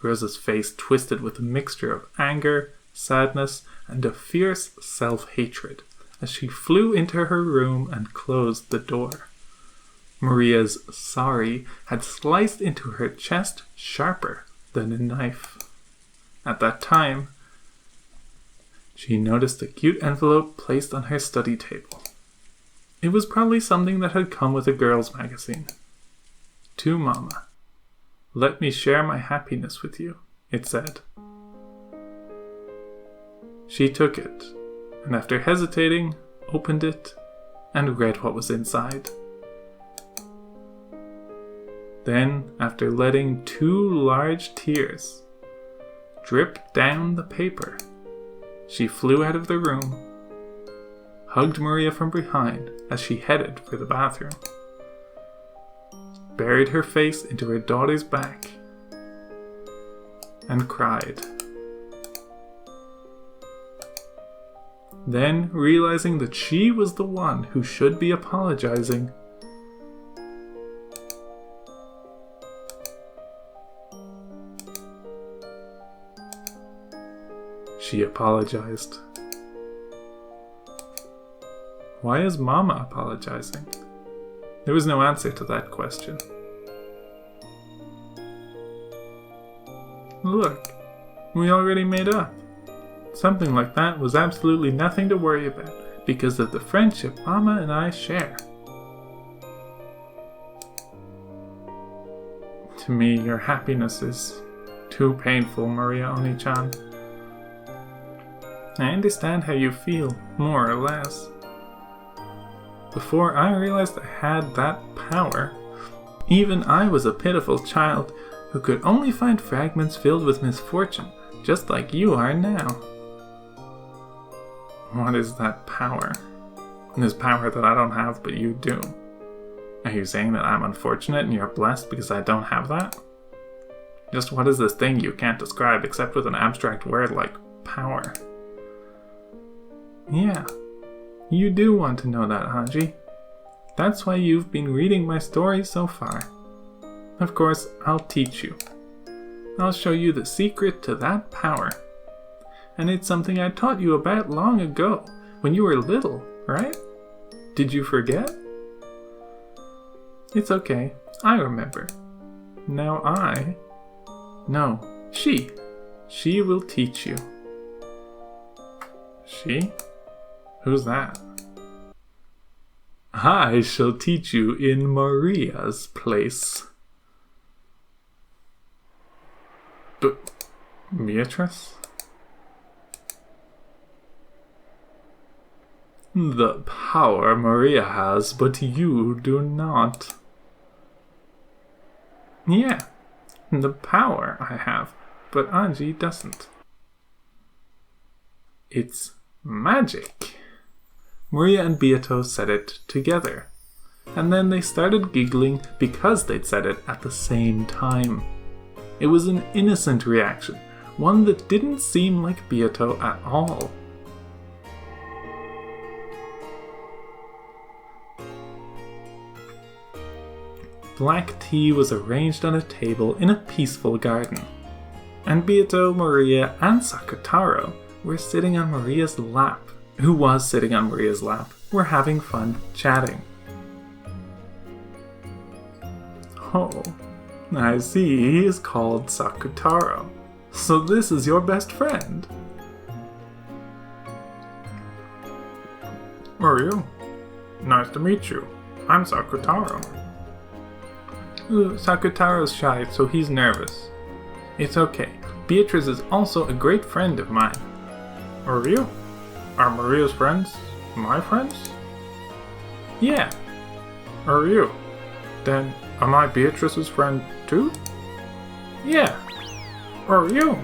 Rosa's face twisted with a mixture of anger, sadness, and a fierce self-hatred as she flew into her room and closed the door. Maria's sorry had sliced into her chest sharper than a knife. At that time, she noticed a cute envelope placed on her study table. It was probably something that had come with a girl's magazine. To Mama. Let me share my happiness with you, it said. She took it, and after hesitating, opened it and read what was inside. Then, after letting 2 large tears drip down the paper, she flew out of the room, hugged Maria from behind as she headed for the bathroom, buried her face into her daughter's back, and cried. Then, realizing that she was the one who should be apologizing, she apologized. Why is Mama apologizing? There was no answer to that question. Look, we already made up. Something like that was absolutely nothing to worry about because of the friendship Mama and I share. To me, your happiness is too painful, Maria Oni-chan. I understand how you feel, more or less. Before I realized I had that power, even I was a pitiful child who could only find fragments filled with misfortune, just like you are now. What is that power? This power that I don't have but you do. Are you saying that I'm unfortunate and you're blessed because I don't have that? Just what is this thing you can't describe except with an abstract word like power? Yeah, you do want to know that, Haji. That's why you've been reading my story so far. Of course, I'll teach you. I'll show you the secret to that power. And it's something I taught you about long ago, when you were little, right? Did you forget? It's okay, I remember. Now she will teach you. She? Who's that? I shall teach you in Maria's place. But Beatrice? The power Maria has, but you do not. Yeah, the power I have, but Anji doesn't. It's magic. Maria and Beato said it together, and then they started giggling because they'd said it at the same time. It was an innocent reaction, one that didn't seem like Beato at all. Black tea was arranged on a table in a peaceful garden, and Beato, Maria, and Sakutaro were sitting on Maria's lap. Who was sitting on Maria's lap, were having fun chatting. Oh, I see he is called Sakutaro. So this is your best friend? Mario, nice to meet you. I'm Sakutaro. Sakutaro's shy, so he's nervous. It's okay. Beatrice is also a great friend of mine. Are you? Are Maria's friends my friends? Yeah. Are you? Then am I Beatrice's friend too? Yeah. Are you?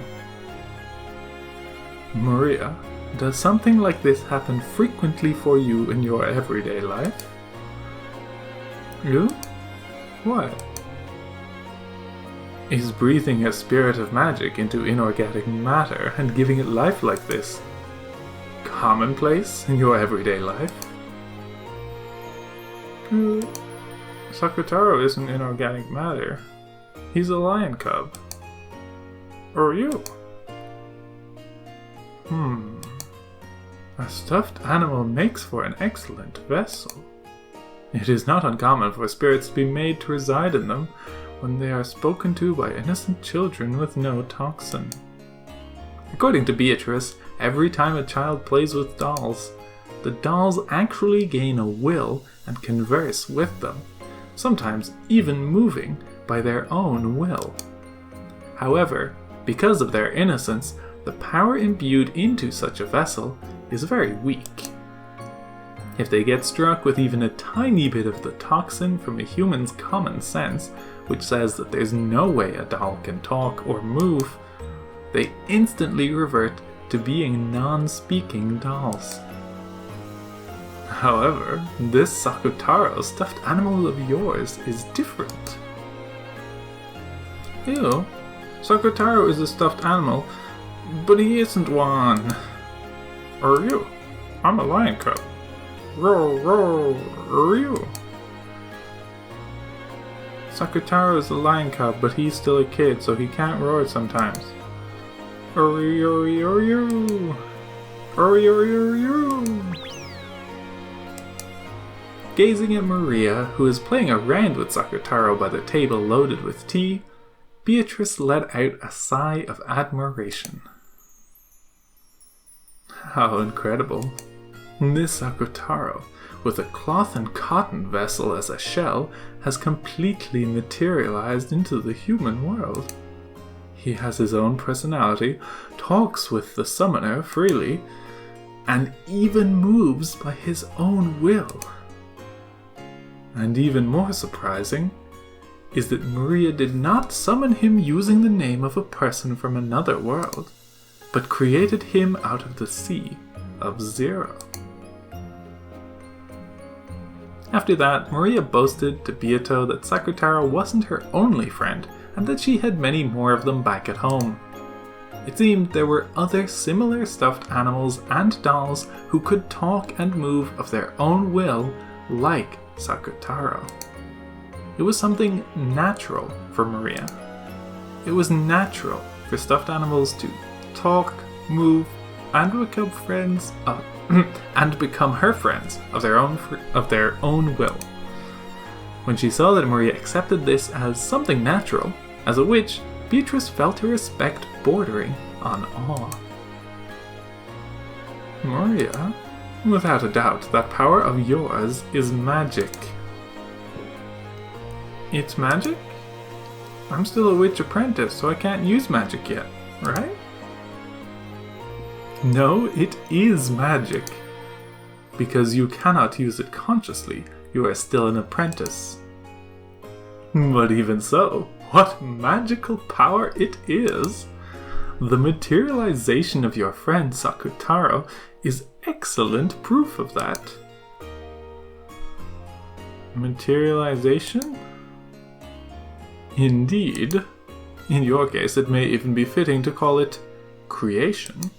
Maria, does something like this happen frequently for you in your everyday life? You? What? Is breathing a spirit of magic into inorganic matter and giving it life like this commonplace in your everyday life? Sakutaro isn't inorganic matter. He's a lion cub. Or you? A stuffed animal makes for an excellent vessel. It is not uncommon for spirits to be made to reside in them when they are spoken to by innocent children with no toxin. According to Beatrice, every time a child plays with dolls, the dolls actually gain a will and converse with them, sometimes even moving by their own will. However, because of their innocence, the power imbued into such a vessel is very weak. If they get struck with even a tiny bit of the toxin from a human's common sense, which says that there's no way a doll can talk or move, they instantly revert to being non-speaking dolls. However, this Sakutaro stuffed animal of yours is different. Ew, Sakutaro is a stuffed animal, but he isn't one. Are you? I'm a lion cub. Roar, roar, are you? Sakutaro is a lion cub, but he's still a kid, so he can't roar sometimes. Ori, ori, ori, ori, ori, ori. Gazing at Maria, who is playing around with Sakutaro by the table loaded with tea, Beatrice let out a sigh of admiration. How incredible. This Sakutaro, with a cloth and cotton vessel as a shell, has completely materialized into the human world. He has his own personality, talks with the summoner freely, and even moves by his own will. And even more surprising, is that Maria did not summon him using the name of a person from another world, but created him out of the sea of Zero. After that, Maria boasted to Beato that Sakutaro wasn't her only friend, and that she had many more of them back at home. It seemed there were other similar stuffed animals and dolls who could talk and move of their own will, like Sakutaro. It was something natural for Maria. It was natural for stuffed animals to talk, move, and become friends and become her friends of their own will. When she saw that Maria accepted this as something natural, as a witch, Beatrice felt her respect bordering on awe. Maria, without a doubt, that power of yours is magic. It's magic? I'm still a witch apprentice, so I can't use magic yet, right? No, it is magic. Because you cannot use it consciously, you are still an apprentice. But even so, what magical power it is! The materialization of your friend Sakutaro is excellent proof of that. Materialization? Indeed. In your case, it may even be fitting to call it creation.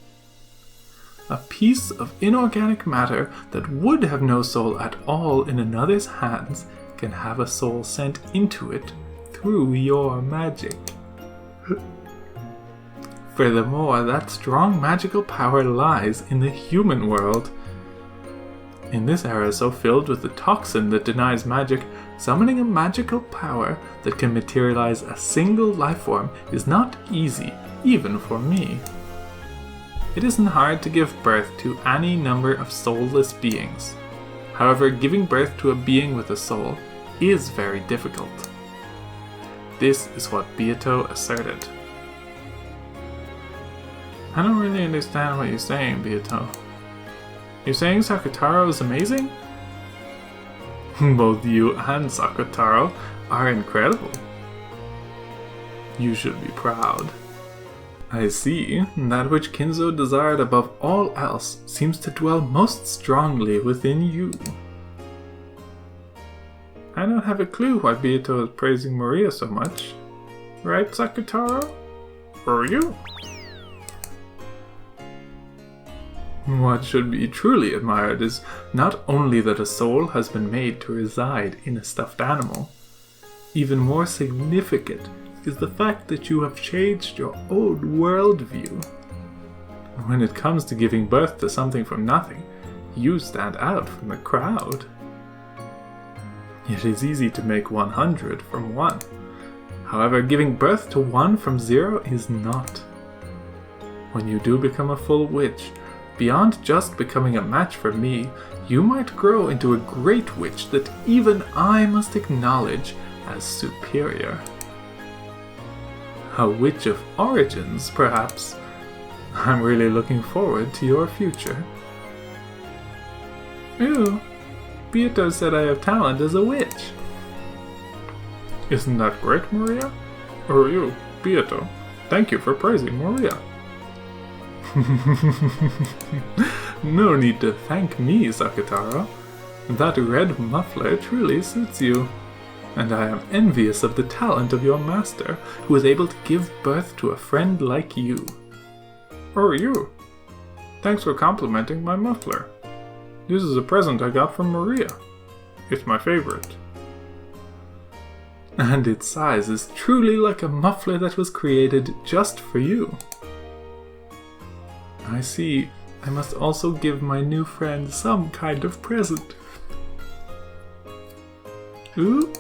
A piece of inorganic matter that would have no soul at all in another's hands can have a soul sent into it through your magic. Furthermore, that strong magical power lies in the human world. In this era so filled with the toxin that denies magic, summoning a magical power that can materialize a single life form is not easy, even for me. It isn't hard to give birth to any number of soulless beings. However, giving birth to a being with a soul is very difficult. This is what Beato asserted. I don't really understand what you're saying, Beato. You're saying Sakutaro is amazing? Both you and Sakutaro are incredible. You should be proud. I see. That which Kinzo desired above all else seems to dwell most strongly within you. I don't have a clue why Beato is praising Maria so much. Right, Sakutaro? Or you? What should be truly admired is not only that a soul has been made to reside in a stuffed animal. Even more significant is the fact that you have changed your old worldview. When it comes to giving birth to something from nothing, you stand out from the crowd. It is easy to make 100 from 1. However, giving birth to 1 from 0 is not. When you do become a full witch, beyond just becoming a match for me, you might grow into a great witch that even I must acknowledge as superior. A witch of origins, perhaps. I'm really looking forward to your future. Ooh, Beato said I have talent as a witch. Isn't that great, Maria? Or you, Beato, thank you for praising Maria. No need to thank me, Sakutaro. That red muffler truly suits you. And I am envious of the talent of your master, who is able to give birth to a friend like you. Or you. Thanks for complimenting my muffler. This is a present I got from Maria. It's my favorite. And its size is truly like a muffler that was created just for you. I see. I must also give my new friend some kind of present. Ooh?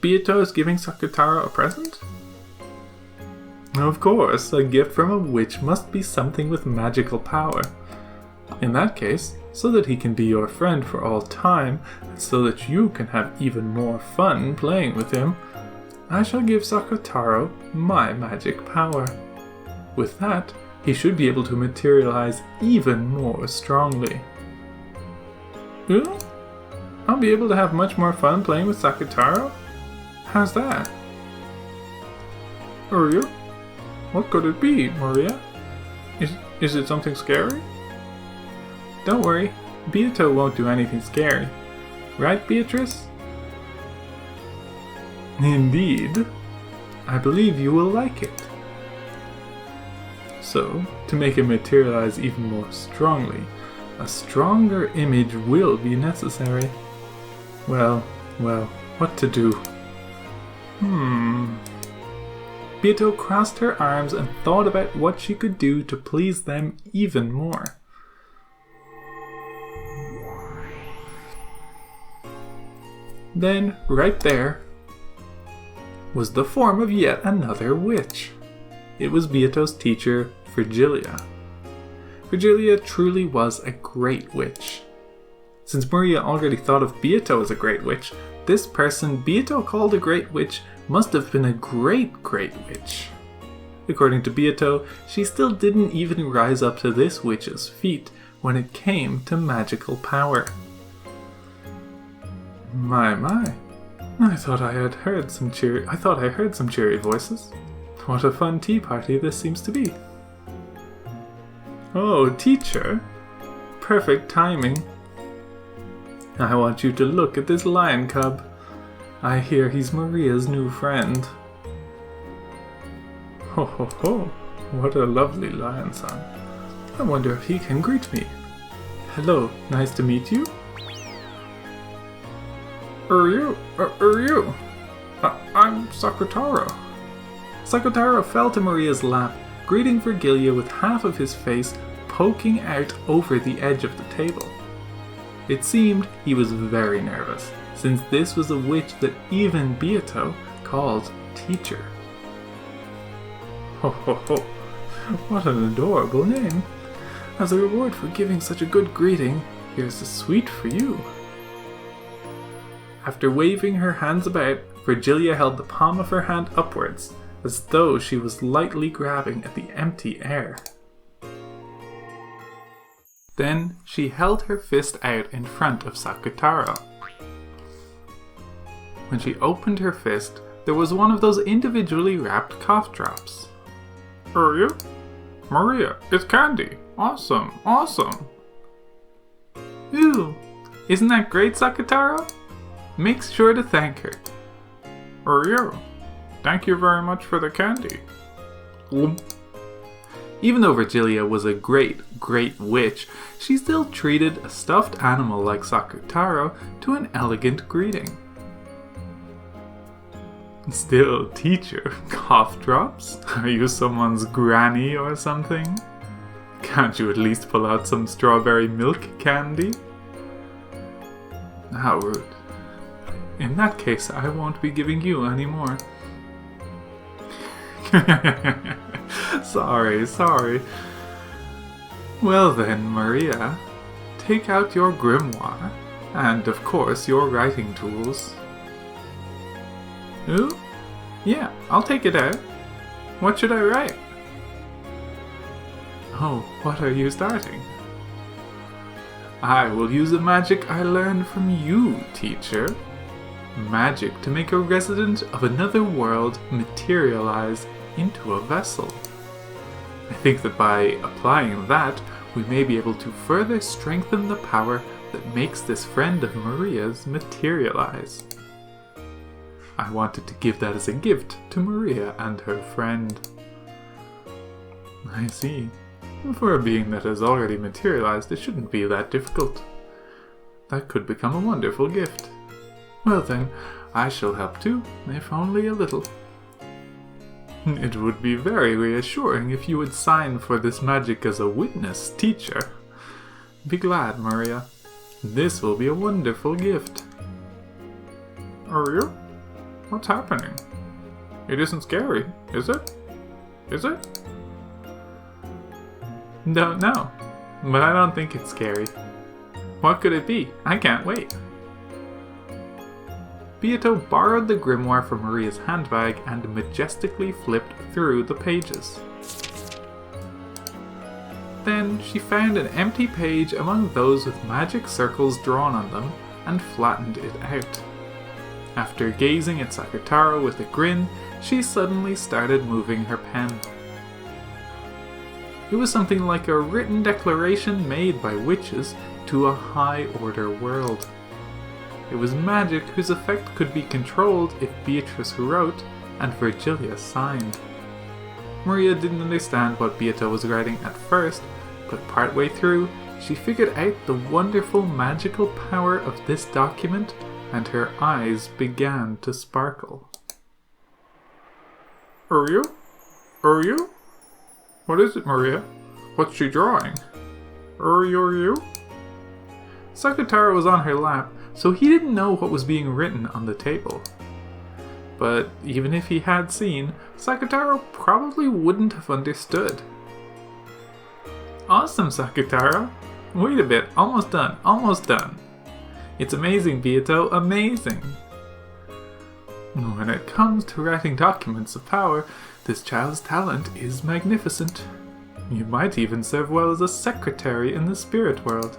Beato is giving Sakutaro a present? Of course, a gift from a witch must be something with magical power. In that case, so that he can be your friend for all time, and so that you can have even more fun playing with him, I shall give Sakutaro my magic power. With that, he should be able to materialize even more strongly. Ooh? I'll be able to have much more fun playing with Sakutaro? How's that? Are you? What could it be, Maria? Is it something scary? Don't worry, Beato won't do anything scary. Right, Beatrice? Indeed. I believe you will like it. So, to make it materialize even more strongly, a stronger image will be necessary. Well, what to do? Beato crossed her arms and thought about what she could do to please them even more. Then, right there, was the form of yet another witch. It was Beato's teacher, Virgilia. Virgilia truly was a great witch. Since Maria already thought of Beato as a great witch, this person Beato called a great witch must have been a great witch. According to Beato, she still didn't even rise up to this witch's feat when it came to magical power. My. I thought I heard some cheery voices. What a fun tea party this seems to be. Oh, teacher. Perfect timing. I want you to look at this lion cub. I hear he's Maria's new friend. Ho ho ho, what a lovely lion son. I wonder if he can greet me. Hello, nice to meet you. You? I'm Sakutaro. Sakutaro fell to Maria's lap, greeting Virgilia with half of his face poking out over the edge of the table. It seemed he was very nervous, since this was a witch that even Beato called teacher. Ho ho ho, what an adorable name. As a reward for giving such a good greeting, here's a sweet for you. After waving her hands about, Virgilia held the palm of her hand upwards, as though she was lightly grabbing at the empty air. Then she held her fist out in front of Sakutaro. When she opened her fist, there was one of those individually wrapped cough drops. Are you? Maria, it's candy. Awesome. Ooh, isn't that great, Sakutaro? Make sure to thank her. Are you? Thank you very much for the candy. Even though Virgilia was a great witch, she still treated a stuffed animal like Sakutaro to an elegant greeting. Still, teacher, cough drops? Are you someone's granny or something? Can't you at least pull out some strawberry milk candy? How rude. In that case, I won't be giving you any more. Sorry. Well then, Maria, take out your grimoire, and of course your writing tools. Ooh? Yeah, I'll take it out. What should I write? Oh, what are you starting? I will use a magic I learned from you, teacher. Magic to make a resident of another world materialize into a vessel. I think that by applying that, we may be able to further strengthen the power that makes this friend of Maria's materialize. I wanted to give that as a gift to Maria and her friend. I see. For a being that has already materialized, it shouldn't be that difficult. That could become a wonderful gift. Well then, I shall help too, if only a little. It would be very reassuring if you would sign for this magic as a witness, teacher. Be glad, Maria. This will be a wonderful gift. Are you? What's happening? It isn't scary, is it? Is it? Don't know, but I don't think it's scary. What could it be? I can't wait. Beato borrowed the grimoire from Maria's handbag and majestically flipped through the pages. Then she found an empty page among those with magic circles drawn on them and flattened it out. After gazing at Sakutaro with a grin, she suddenly started moving her pen. It was something like a written declaration made by witches to a high-order world. It was magic whose effect could be controlled if Beatrice wrote and Virgilia signed. Maria didn't understand what Beato was writing at first, but partway through, she figured out the wonderful magical power of this document, and her eyes began to sparkle. Are you? What is it, Maria? What's she drawing? Are you? Sakutaro was on her lap, so he didn't know what was being written on the table. But even if he had seen, Sakutaro probably wouldn't have understood. Awesome, Sakutaro! Wait a bit, almost done. It's amazing, Beato, amazing! When it comes to writing documents of power, this child's talent is magnificent. You might even serve well as a secretary in the spirit world.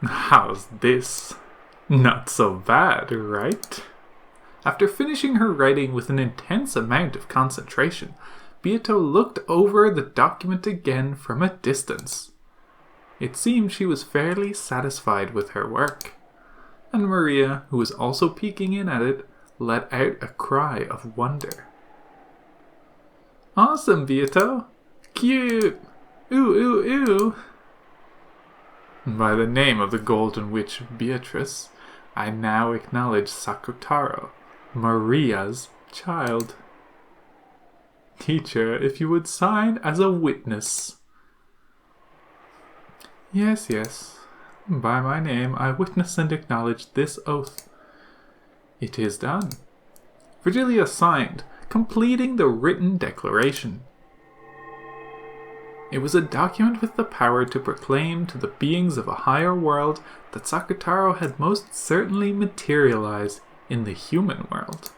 How's this? Not so bad, right? After finishing her writing with an intense amount of concentration, Beato looked over the document again from a distance. It seemed she was fairly satisfied with her work, and Maria, who was also peeking in at it, let out a cry of wonder. Awesome, Beato! Cute! Ooh! By the name of the Golden Witch Beatrice, I now acknowledge Sakutaro, Maria's child. Teacher, if you would sign as a witness. Yes. By my name, I witness and acknowledge this oath. It is done. Virgilia signed, completing the written declaration. It was a document with the power to proclaim to the beings of a higher world that Sakutaro had most certainly materialized in the human world.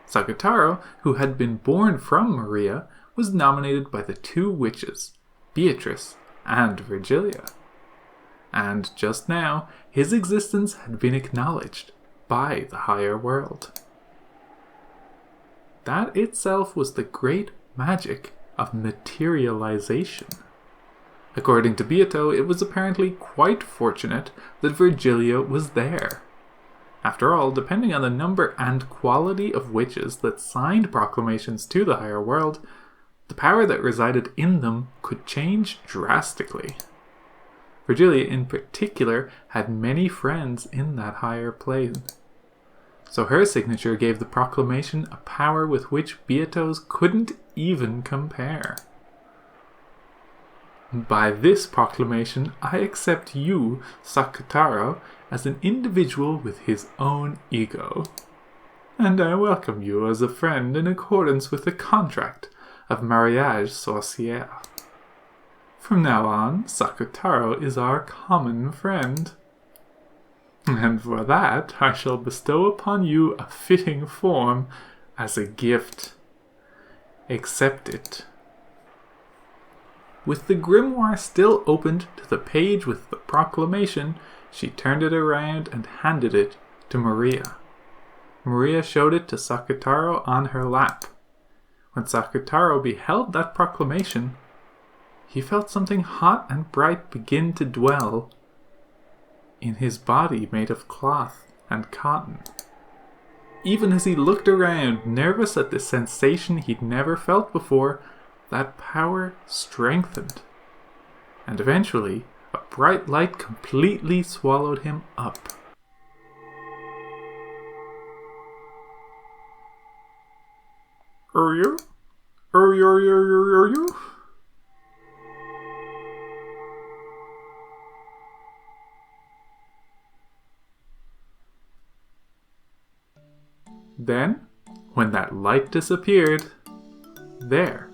Sakutaro, who had been born from Maria, was nominated by the two witches, Beatrice and Virgilia. And just now, his existence had been acknowledged by the higher world. That itself was the great magic of materialization. According to Beato, it was apparently quite fortunate that Virgilia was there. After all, depending on the number and quality of witches that signed proclamations to the higher world, the power that resided in them could change drastically. Virgilia in particular had many friends in that higher plane. So her signature gave the proclamation a power with which Beato's couldn't even compare. By this proclamation, I accept you, Sakutaro, as an individual with his own ego. And I welcome you as a friend in accordance with the contract of mariage sorcière. From now on, Sakutaro is our common friend. And for that, I shall bestow upon you a fitting form as a gift. Accept it. With the grimoire still opened to the page with the proclamation, she turned it around and handed it to Maria. Maria showed it to Sakutaro on her lap. When Sakutaro beheld that proclamation, he felt something hot and bright begin to dwell in his body made of cloth and cotton. Even as he looked around, nervous at the sensation he'd never felt before, that power strengthened. And eventually, a bright light completely swallowed him up. Are you? Then, when that light disappeared, there,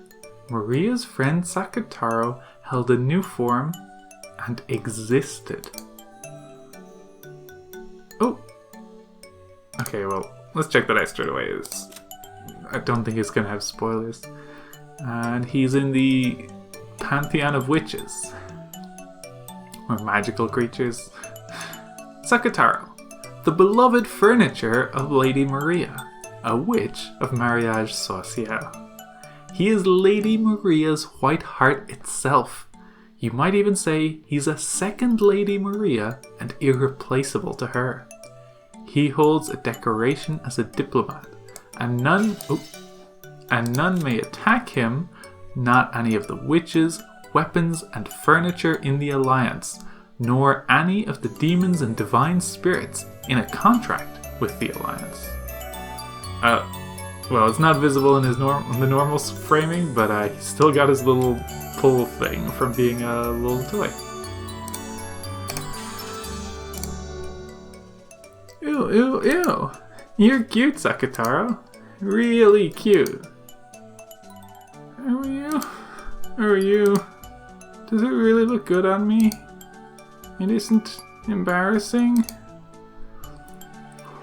Maria's friend Sakutaro held a new form and existed. Oh! Okay, well, let's check that out straight away. I don't think it's going to have spoilers. And he's in the pantheon of witches. Or magical creatures. Sakataro, the beloved furniture of Lady Maria, a witch of Mariage Sorcière. He is Lady Maria's white heart itself. You might even say he's a second Lady Maria and irreplaceable to her. He holds a decoration as a diplomat, and none may attack him, not any of the witches, weapons, and furniture in the Alliance, nor any of the demons and divine spirits in a contract with the Alliance. Well, it's not visible in his the normal framing, but he's still got his little pull thing from being a little toy. Ew, ew, ew. You're cute, Sakataro. Really cute. Are you? Does it really look good on me? It isn't embarrassing?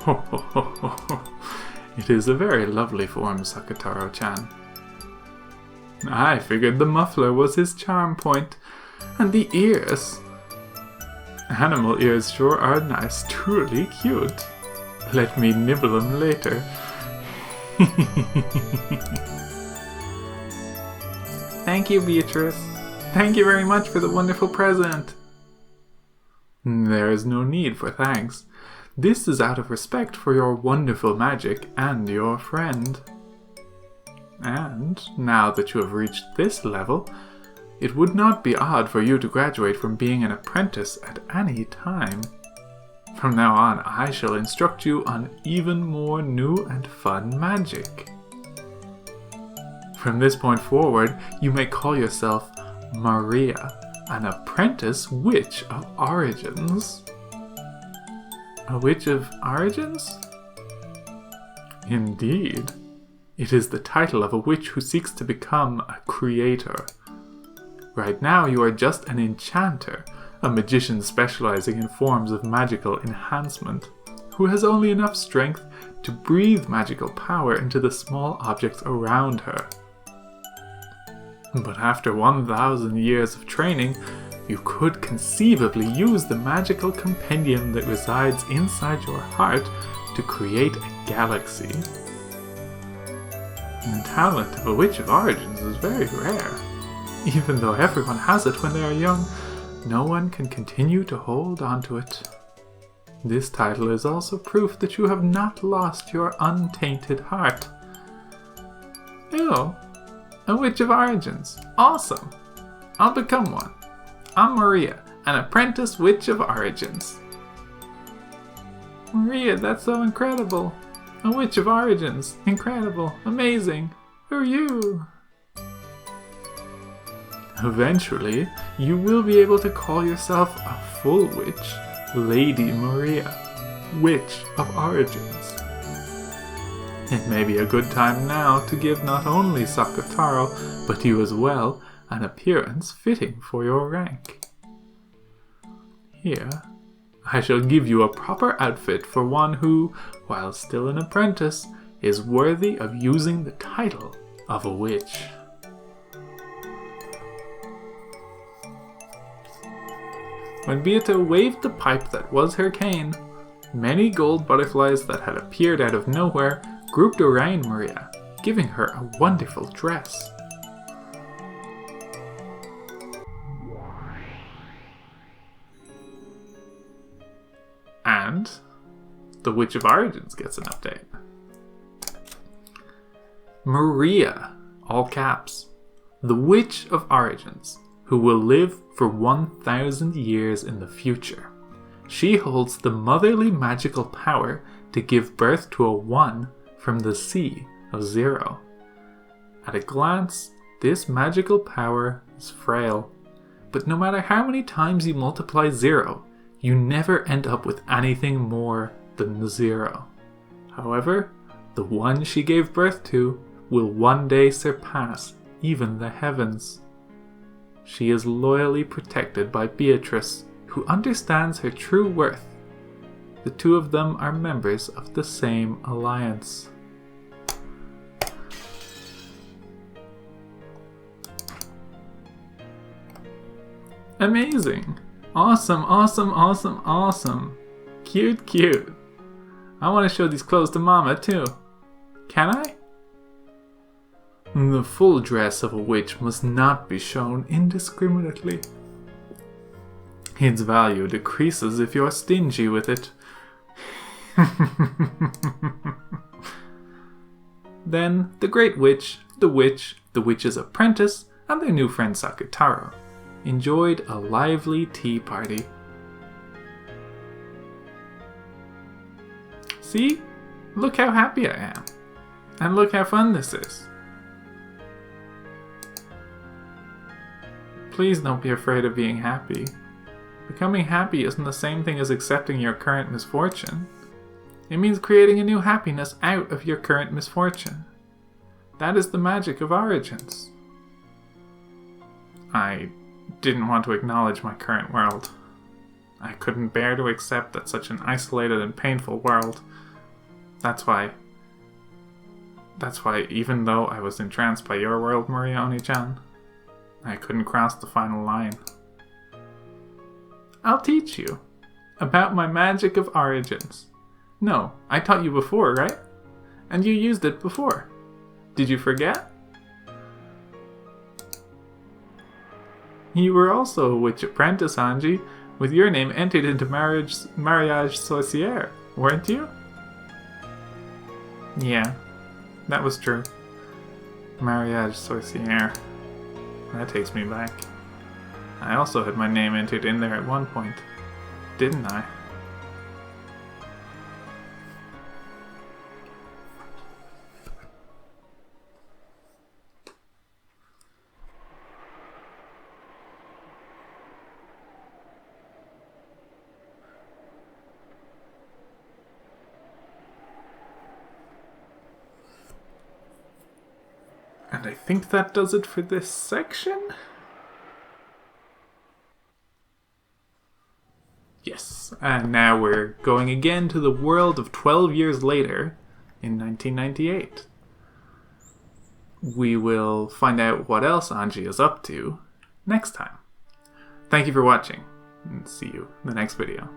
Ho ho ho ho ho. It is a very lovely form, Sakataro-chan. I figured the muffler was his charm point. And the ears. Animal ears sure are nice, truly cute. Let me nibble them later. Thank you, Beatrice. Thank you very much for the wonderful present. There is no need for thanks. This is out of respect for your wonderful magic and your friend. And now that you have reached this level, it would not be odd for you to graduate from being an apprentice at any time. From now on, I shall instruct you on even more new and fun magic. From this point forward, you may call yourself Maria, an apprentice witch of origins. A witch of origins? Indeed. It is the title of a witch who seeks to become a creator. Right now you are just an enchanter, a magician specializing in forms of magical enhancement, who has only enough strength to breathe magical power into the small objects around her. But after 1,000 years of training, you could conceivably use the magical compendium that resides inside your heart to create a galaxy. The talent of a witch of origins is very rare. Even though everyone has it when they are young, no one can continue to hold on to it. This title is also proof that you have not lost your untainted heart. Ew, a witch of origins. Awesome. I'll become one. I'm Maria, an apprentice witch of origins. Maria, that's so incredible. A witch of origins. Incredible. Amazing. Who are you? Eventually, you will be able to call yourself a full witch, Lady Maria, Witch of Origins. It may be a good time now to give not only Sakataro, but you as well, an appearance fitting for your rank. Here, I shall give you a proper outfit for one who, while still an apprentice, is worthy of using the title of a witch. When Beata waved the pipe that was her cane, many gold butterflies that had appeared out of nowhere grouped around Maria, giving her a wonderful dress. And the Witch of Origins gets an update. Maria, all caps, the Witch of Origins, who will live for 1,000 years in the future. She holds the motherly magical power to give birth to a 1 from the sea of 0. At a glance, this magical power is frail, but no matter how many times you multiply 0, you never end up with anything more than the 0. However, the 1 she gave birth to will one day surpass even the heavens. She is loyally protected by Beatrice, who understands her true worth. The two of them are members of the same alliance. Amazing. Awesome, awesome, awesome, awesome. Cute, cute. I want to show these clothes to Mama too. Can I? The full dress of a witch must not be shown indiscriminately. Its value decreases if you are stingy with it. Then the Great Witch, the Witch's Apprentice, and their new friend Sakutaro enjoyed a lively tea party. See? Look how happy I am. And look how fun this is. Please don't be afraid of being happy. Becoming happy isn't the same thing as accepting your current misfortune. It means creating a new happiness out of your current misfortune. That is the magic of origins. I didn't want to acknowledge my current world. I couldn't bear to accept that such an isolated and painful world. That's why even though I was entranced by your world, Maria Oni-chan, I couldn't cross the final line. I'll teach you about my magic of origins. No, I taught you before, right? And you used it before. Did you forget? You were also a witch apprentice, Anji, with your name entered into mariage sorcière, weren't you? Yeah, that was true. Mariage sorcière. That takes me back. I also had my name entered in there at one point, didn't I? And I think that does it for this section. Yes, and now we're going again to the world of 12 years later, in 1998. We will find out what else Anji is up to next time. Thank you for watching, and see you in the next video.